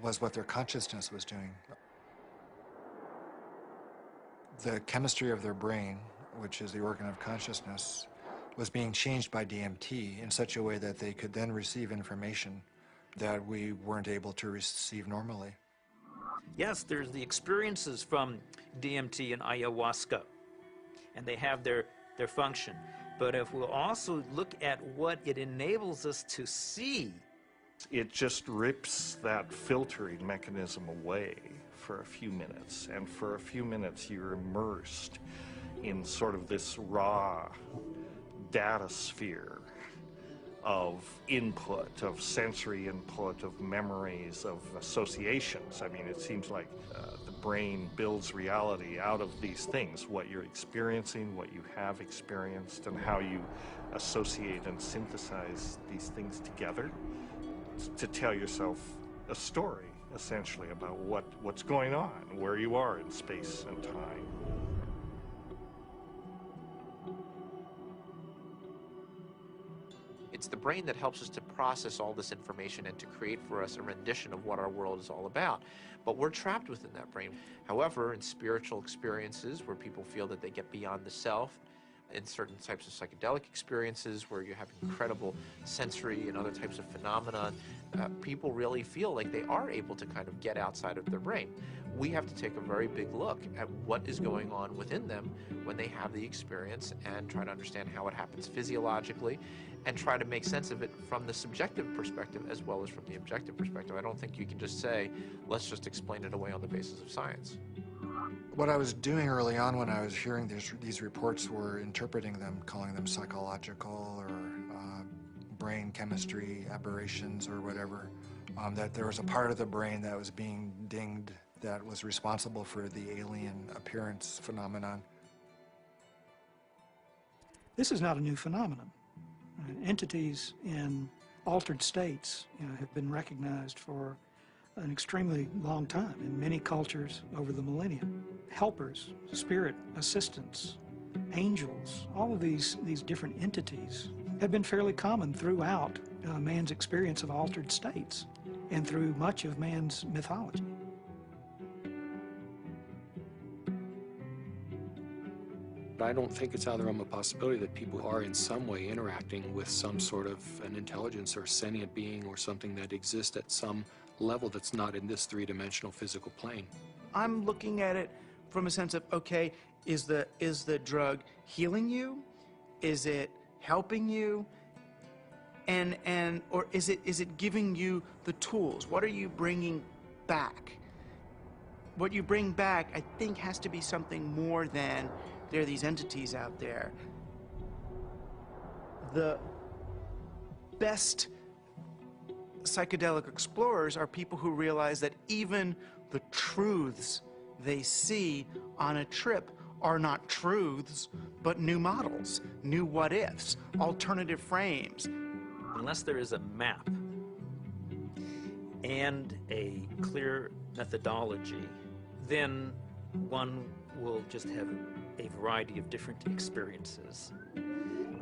was what their consciousness was doing. The chemistry of their brain, which is the organ of consciousness, was being changed by DMT in such a way that they could then receive information that we weren't able to receive normally. Yes, there's the experiences from DMT and ayahuasca, and they have their function. But if we'll also look at what it enables us to see, it just rips that filtering mechanism away for a few minutes, and for a few minutes you're immersed in sort of this raw data sphere of input, of sensory input, of memories, of associations. I mean, it seems like the brain builds reality out of these things, what you're experiencing, what you have experienced, and how you associate and synthesize these things together to tell yourself a story, essentially, about what's going on, where you are in space and time. It's the brain that helps us to process all this information and to create for us a rendition of what our world is all about. But we're trapped within that brain. However, in spiritual experiences where people feel that they get beyond the self, In certain types of psychedelic experiences where you have incredible sensory and other types of phenomena, people really feel like they are able to kind of get outside of their brain. We have to take a very big look at what is going on within them when they have the experience and try to understand how it happens physiologically and try to make sense of it from the subjective perspective as well as from the objective perspective. I don't think you can just say, let's just explain it away on the basis of science. What I was doing early on when I was hearing these reports were interpreting them, calling them psychological or brain chemistry aberrations or whatever, that there was a part of the brain that was being dinged that was responsible for the alien appearance phenomenon. This is not a new phenomenon. Entities in altered states, have been recognized for an extremely long time in many cultures over the millennia. Helpers, spirit assistants, angels, all of these different entities have been fairly common throughout man's experience of altered states and through much of man's mythology. I don't think it's out of the realm of possibility that people are in some way interacting with some sort of an intelligence or sentient being or something that exists at some level that's not in this three-dimensional physical plane. I'm looking at it from a sense of, okay, is the drug healing you? Is it helping you? Or is it giving you the tools? What are you bringing back? What you bring back, I think, has to be something more than there are these entities out there. The best psychedelic explorers are people who realize that even the truths they see on a trip are not truths, but new models, new what-ifs, alternative frames. Unless there is a map and a clear methodology, then one will just have a variety of different experiences.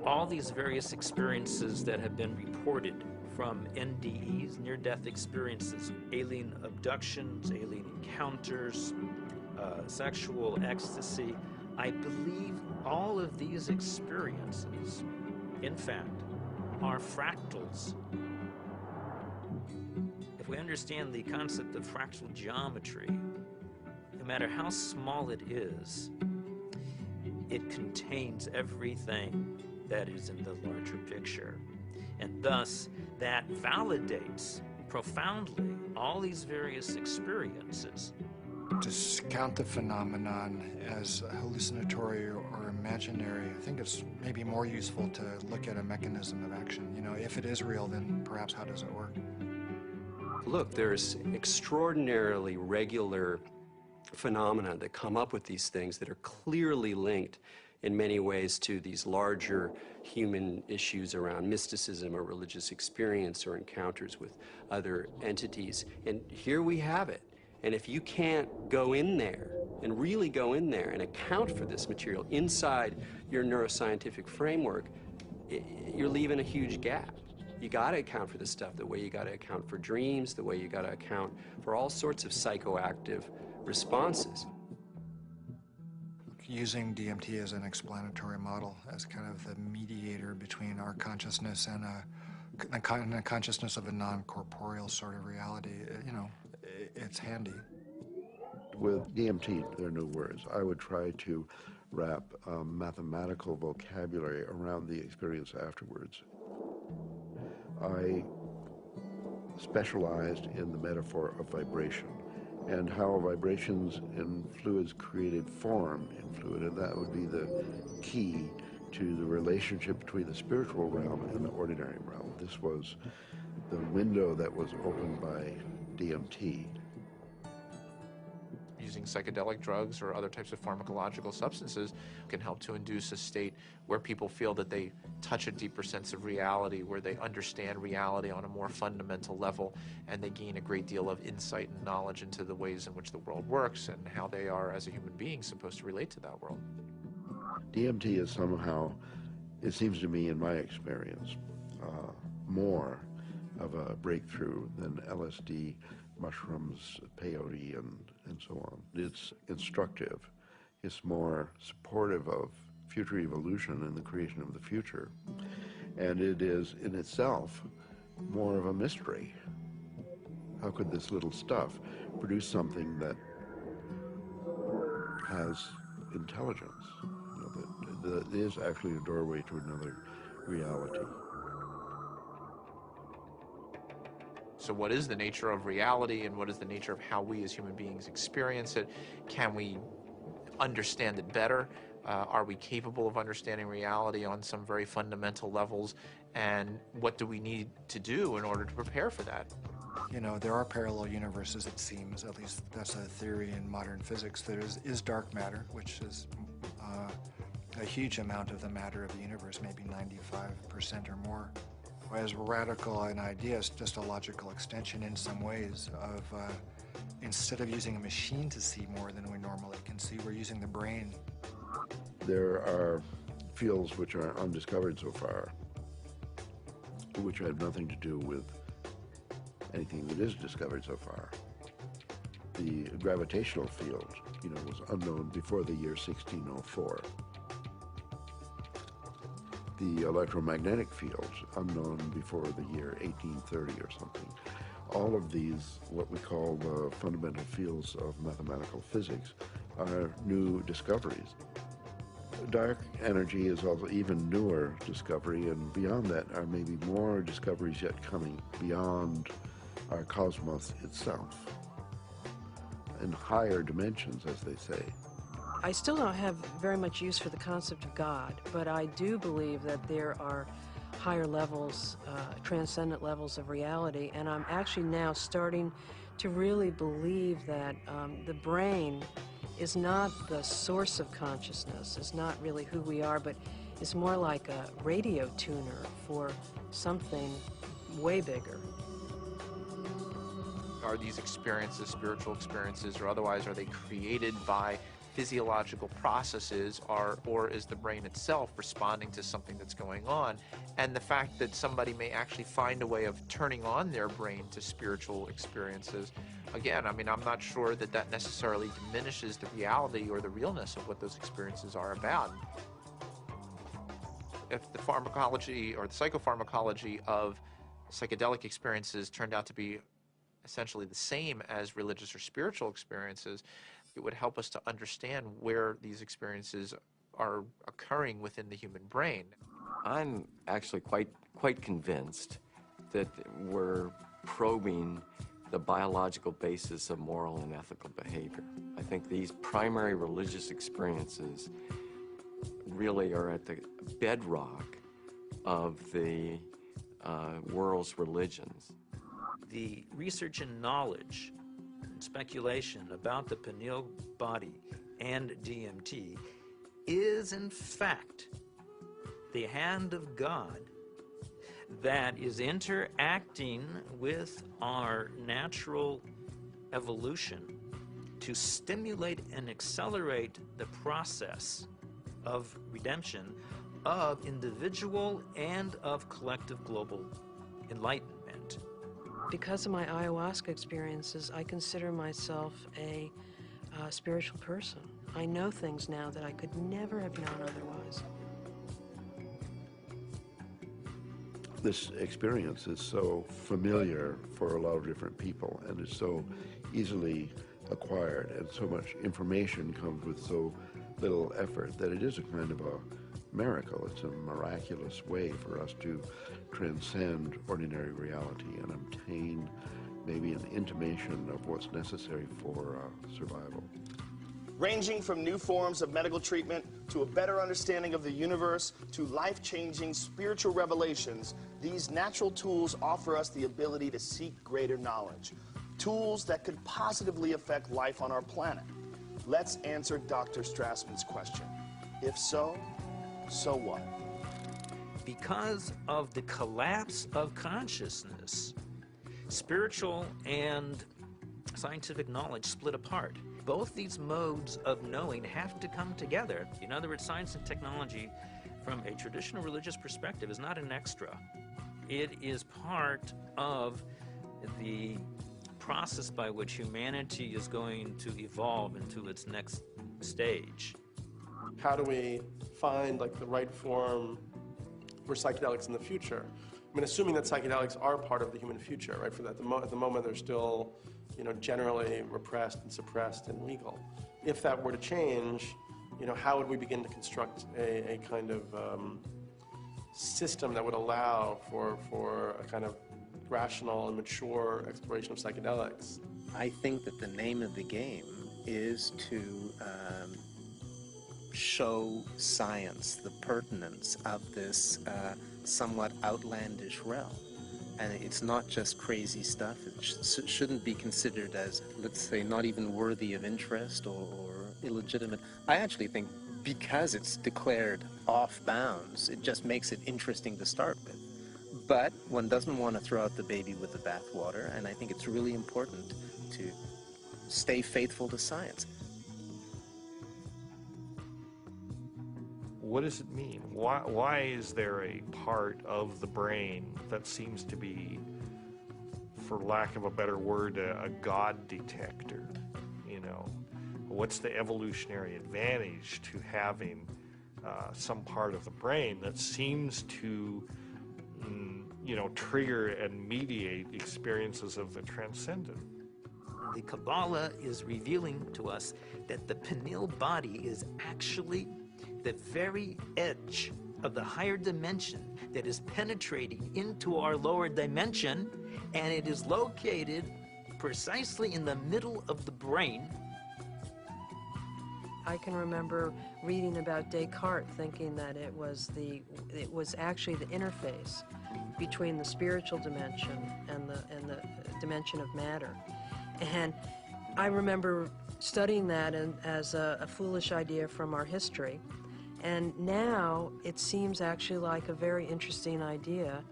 All these various experiences that have been reported from NDEs, near-death experiences, alien abductions, alien encounters, sexual ecstasy, I believe all of these experiences, in fact, are fractals. If we understand the concept of fractal geometry, no matter how small it is, it contains everything that is in the larger picture. And thus, that validates profoundly all these various experiences. To count the phenomenon as hallucinatory or imaginary, I think it's maybe more useful to look at a mechanism of action. If it is real, then perhaps how does it work? Look, there's extraordinarily regular phenomena that come up with these things that are clearly linked in many ways to these larger human issues around mysticism or religious experience or encounters with other entities. And here we have it. And if you can't go in there and really go in there and account for this material inside your neuroscientific framework, you're leaving a huge gap. You got to account for this stuff the way you got to account for dreams, the way you got to account for all sorts of psychoactive responses. Using DMT as an explanatory model, as kind of the mediator between our consciousness and a consciousness of a non-corporeal sort of reality, it's handy. With DMT, there are no words. I would try to wrap mathematical vocabulary around the experience afterwards. I specialized in the metaphor of vibration and how vibrations in fluids created form in fluid, and that would be the key to the relationship between the spiritual realm and the ordinary realm. This was the window that was opened by DMT. Using psychedelic drugs or other types of pharmacological substances can help to induce a state where people feel that they touch a deeper sense of reality, where they understand reality on a more fundamental level, and they gain a great deal of insight and knowledge into the ways in which the world works and how they are, as a human being, supposed to relate to that world. DMT is somehow, it seems to me in my experience, more of a breakthrough than LSD, mushrooms, peyote, and so on. It's instructive. It's more supportive of future evolution and the creation of the future. And it is in itself more of a mystery. How could this little stuff produce something that has intelligence, that is actually a doorway to another reality? So what is the nature of reality, and what is the nature of how we as human beings experience it? Can we understand it better? Are we capable of understanding reality on some very fundamental levels? And what do we need to do in order to prepare for that? You know, there are parallel universes, it seems, at least that's a theory in modern physics. There is dark matter, which is a huge amount of the matter of the universe, maybe 95% or more. As radical an idea, it's just a logical extension in some ways of, instead of using a machine to see more than we normally can see, we're using the brain. There are fields which are undiscovered so far, which have nothing to do with anything that is discovered so far. The gravitational field, was unknown before the year 1604. The electromagnetic field, unknown before the year 1830 or something. All of these, what we call the fundamental fields of mathematical physics, are new discoveries. Dark energy is also even newer discovery, and beyond that are maybe more discoveries yet coming beyond our cosmos itself, in higher dimensions, as they say. I still don't have very much use for the concept of God, but I do believe that there are higher levels, transcendent levels of reality, and I'm actually now starting to really believe that the brain is not the source of consciousness, is not really who we are, but is more like a radio tuner for something way bigger. Are these experiences, spiritual experiences or otherwise, are they created by physiological processes, or is the brain itself responding to something that's going on? And the fact that somebody may actually find a way of turning on their brain to spiritual experiences, again, I mean, I'm not sure that that necessarily diminishes the reality or the realness of what those experiences are about. If the pharmacology or the psychopharmacology of psychedelic experiences turned out to be essentially the same as religious or spiritual experiences, it would help us to understand where these experiences are occurring within the human brain. I'm actually quite convinced that we're probing the biological basis of moral and ethical behavior. I think these primary religious experiences really are at the bedrock of the world's religions. The research and knowledge and speculation about the pineal body and DMT is in fact the hand of God that is interacting with our natural evolution to stimulate and accelerate the process of redemption of individual and of collective global enlightenment. Because of my ayahuasca experiences, I consider myself a spiritual person. I know things now that I could never have known otherwise. This experience is so familiar for a lot of different people, and is so easily acquired, and so much information comes with so little effort that it is a kind of a miracle. It's a miraculous way for us to transcend ordinary reality and obtain maybe an intimation of what's necessary for survival. Ranging from new forms of medical treatment to a better understanding of the universe to life-changing spiritual revelations, these natural tools offer us the ability to seek greater knowledge. Tools that could positively affect life on our planet. Let's answer Dr. Strassman's question. If so, so what? Because of the collapse of consciousness, spiritual and scientific knowledge split apart. Both these modes of knowing have to come together. In other words, science and technology, from a traditional religious perspective, is not an extra. It is part of the process by which humanity is going to evolve into its next stage. How do we find like the right form for psychedelics in the future? I mean, assuming that psychedelics are part of the human future, right? For that, at the moment, they're still, you know, generally repressed and suppressed and legal. If that were to change, you know, how would we begin to construct a kind of system that would allow for a kind of rational and mature exploration of psychedelics? I think that the name of the game is to show science the pertinence of this somewhat outlandish realm. And it's not just crazy stuff. It shouldn't be considered as, let's say, not even worthy of interest or illegitimate. I actually think because it's declared off bounds, it just makes it interesting to start with. But one doesn't want to throw out the baby with the bathwater, and I think it's really important to stay faithful to science. What does it mean? Why is there a part of the brain that seems to be, for lack of a better word, a God detector? You know, what's the evolutionary advantage to having some part of the brain that seems to, you know, trigger and mediate experiences of the transcendent? The Kabbalah is revealing to us that the pineal body is actually the very edge of the higher dimension that is penetrating into our lower dimension, and it is located precisely in the middle of the brain. I can remember reading about Descartes, thinking that it was actually the interface between the spiritual dimension and the dimension of matter. And I remember studying that as a foolish idea from our history. And now it seems actually like a very interesting idea.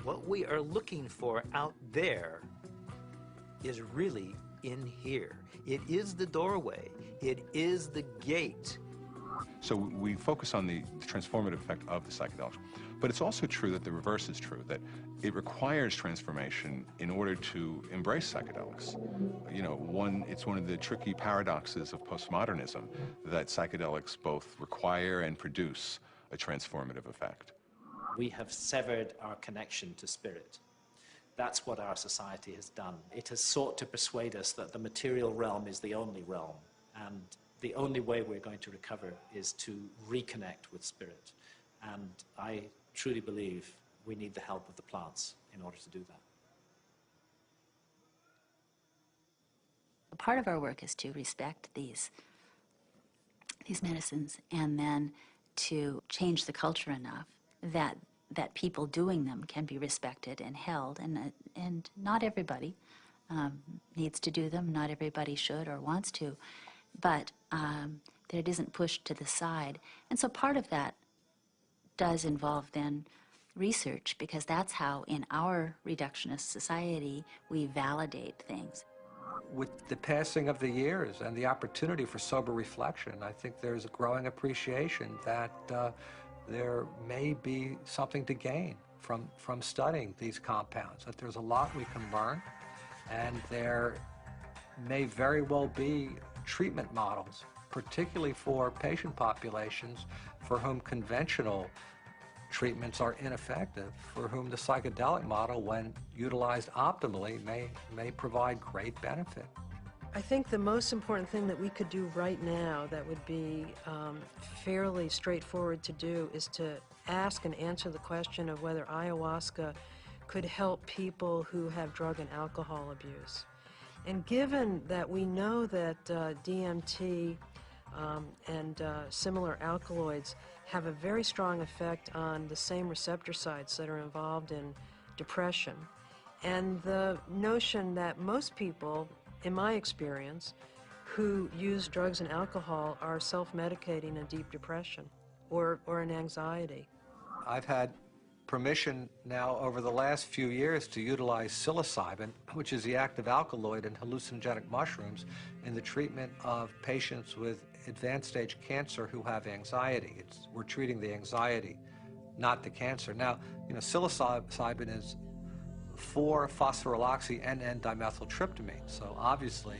What we are looking for out there is really in here. It is the doorway. It is the gate. So we focus on the transformative effect of the psychedelics. But it's also true that the reverse is true, that it requires transformation in order to embrace psychedelics. You know, it's one of the tricky paradoxes of postmodernism that psychedelics both require and produce a transformative effect. We have severed our connection to spirit. That's what our society has done. It has sought to persuade us that the material realm is the only realm, and the only way we're going to recover is to reconnect with spirit. And I truly believe we need the help of the plants in order to do that. Part of our work is to respect these medicines and then to change the culture enough that people doing them can be respected and held, and not everybody needs to do them, not everybody should or wants to, but that it isn't pushed to the side. And so part of that does involve then research, because that's how in our reductionist society we validate things. With the passing of the years and the opportunity for sober reflection, I think there's a growing appreciation that there may be something to gain from studying these compounds, that there's a lot we can learn, and there may very well be treatment models, particularly for patient populations for whom conventional treatments are ineffective, for whom the psychedelic model, when utilized optimally, may provide great benefit. I think the most important thing that we could do right now that would be fairly straightforward to do is to ask and answer the question of whether ayahuasca could help people who have drug and alcohol abuse. And given that we know that DMT and similar alkaloids have a very strong effect on the same receptor sites that are involved in depression, and the notion that most people, in my experience, who use drugs and alcohol are self-medicating a deep depression or an anxiety. I've had permission now over the last few years to utilize psilocybin, which is the active alkaloid in hallucinogenic mushrooms, in the treatment of patients with advanced stage cancer who have anxiety. We're treating the anxiety, not the cancer. Now, you know, psilocybin is 4-phosphoryloxy-N,N-dimethyltryptamine, so obviously,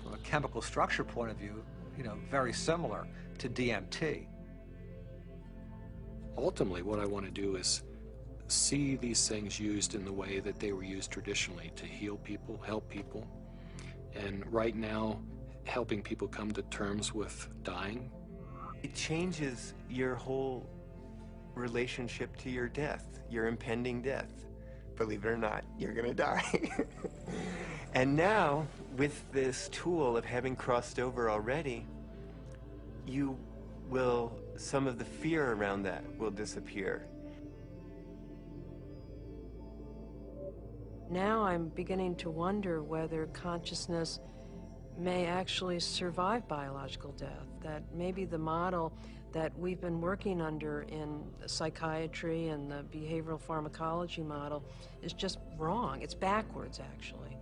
from a chemical structure point of view, you know, very similar. to DMT. Ultimately, what I want to do is see these things used in the way that they were used traditionally, to heal people, help people. And right now, helping people come to terms with dying. It changes your whole relationship to your death, your impending death. Believe it or not, you're gonna die. And now, with this tool of having crossed over already, some of the fear around that will disappear. Now I'm beginning to wonder whether consciousness may actually survive biological death, that maybe the model that we've been working under in psychiatry and the behavioral pharmacology model is just wrong. It's backwards, actually.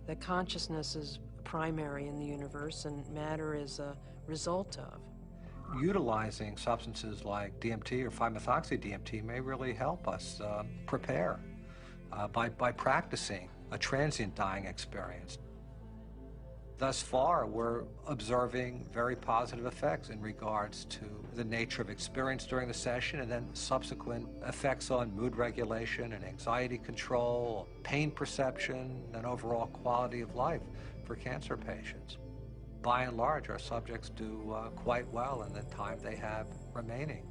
That consciousness is primary in the universe and matter is a result of. Utilizing substances like DMT or 5-methoxy-DMT may really help us prepare by practicing a transient dying experience. Thus far, we're observing very positive effects in regards to the nature of experience during the session and then subsequent effects on mood regulation and anxiety control, pain perception, and overall quality of life for cancer patients. By and large, our subjects do quite well in the time they have remaining.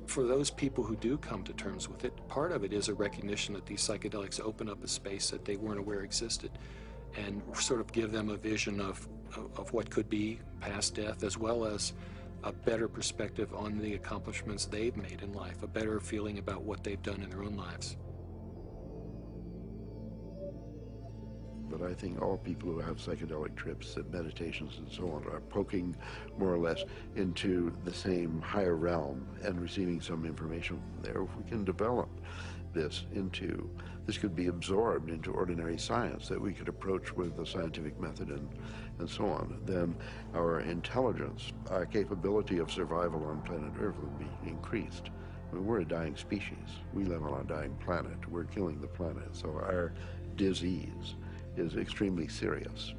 For those people who do come to terms with it, part of it is a recognition that these psychedelics open up a space that they weren't aware existed and sort of give them a vision of what could be past death, as well as a better perspective on the accomplishments they've made in life, a better feeling about what they've done in their own lives. But I think all people who have psychedelic trips and meditations and so on are poking more or less into the same higher realm and receiving some information from there. If we can develop this could be absorbed into ordinary science that we could approach with a scientific method and so on, then our intelligence, our capability of survival on planet Earth would be increased. I mean, we're a dying species. We live on a dying planet. We're killing the planet. So our disease is extremely serious,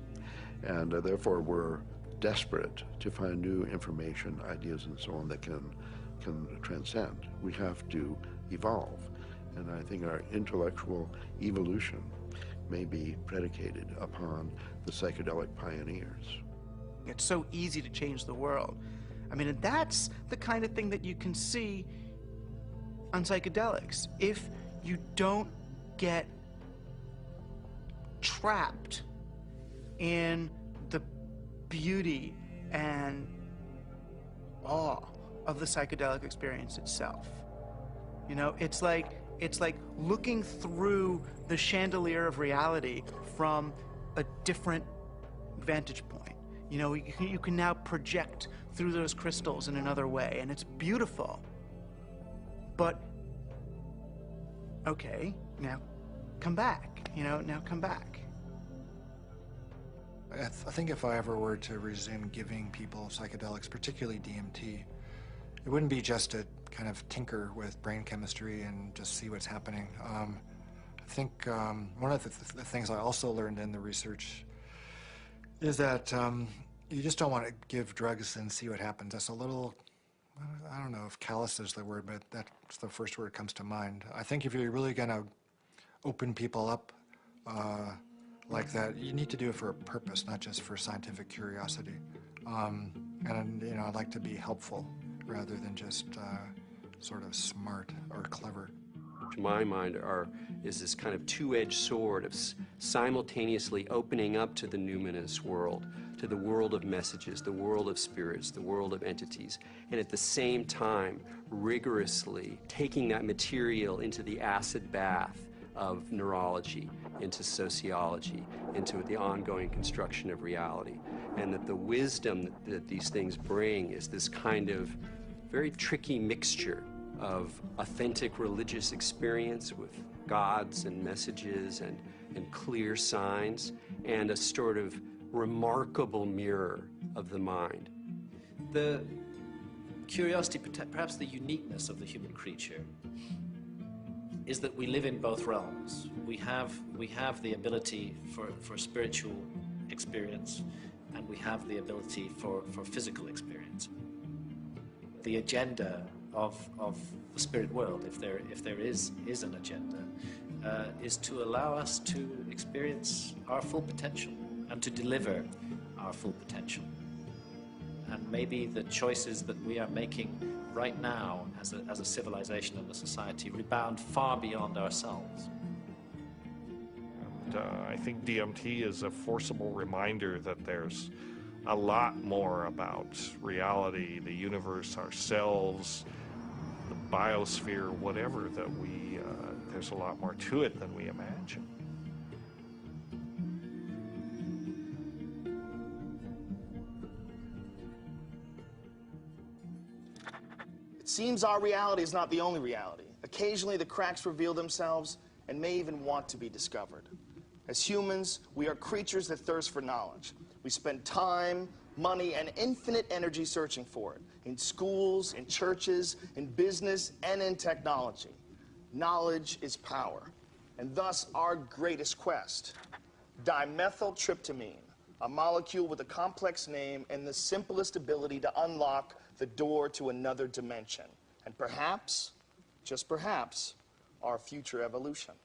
and therefore we're desperate to find new information, ideas, and so on that can transcend. We have to evolve, and I think our intellectual evolution may be predicated upon the psychedelic pioneers. It's so easy to change the world. I mean, and that's the kind of thing that you can see on psychedelics. If you don't get trapped in the beauty and awe of the psychedelic experience itself. You know, it's like looking through the chandelier of reality from a different vantage point. You know, you can now project through those crystals in another way, and it's beautiful. But, okay, now come back, you know, now come back. I think if I ever were to resume giving people psychedelics, particularly DMT, it wouldn't be just to kind of tinker with brain chemistry and just see what's happening. I think one of the things I also learned in the research is that you just don't want to give drugs and see what happens. That's a little, I don't know if callous is the word, but that's the first word that comes to mind. I think if you're really going to open people up like that, you need to do it for a purpose, not just for scientific curiosity. And you know, I'd like to be helpful rather than just sort of smart or clever. To my mind, is this kind of two-edged sword of simultaneously opening up to the numinous world, to the world of messages, the world of spirits, the world of entities, and at the same time rigorously taking that material into the acid bath of neurology, into sociology, into the ongoing construction of reality. And that the wisdom that these things bring is this kind of very tricky mixture of authentic religious experience with gods and messages and clear signs, and a sort of remarkable mirror of the mind. The curiosity, perhaps the uniqueness of the human creature, is that we live in both realms. We have the ability for spiritual experience. and we have the ability for physical experience. The agenda of the spirit world, if there is an agenda, is to allow us to experience our full potential and to deliver our full potential. And maybe the choices that we are making right now as a civilization and a society rebound far beyond ourselves. And I think DMT is a forcible reminder that there's a lot more about reality, the universe, ourselves, the biosphere, whatever, that there's a lot more to it than we imagine. It seems our reality is not the only reality. Occasionally the cracks reveal themselves and may even want to be discovered. As humans, we are creatures that thirst for knowledge. We spend time, money, and infinite energy searching for it, in schools, in churches, in business, and in technology. Knowledge is power, and thus our greatest quest. Dimethyltryptamine, a molecule with a complex name and the simplest ability to unlock the door to another dimension, and perhaps, just perhaps, our future evolution.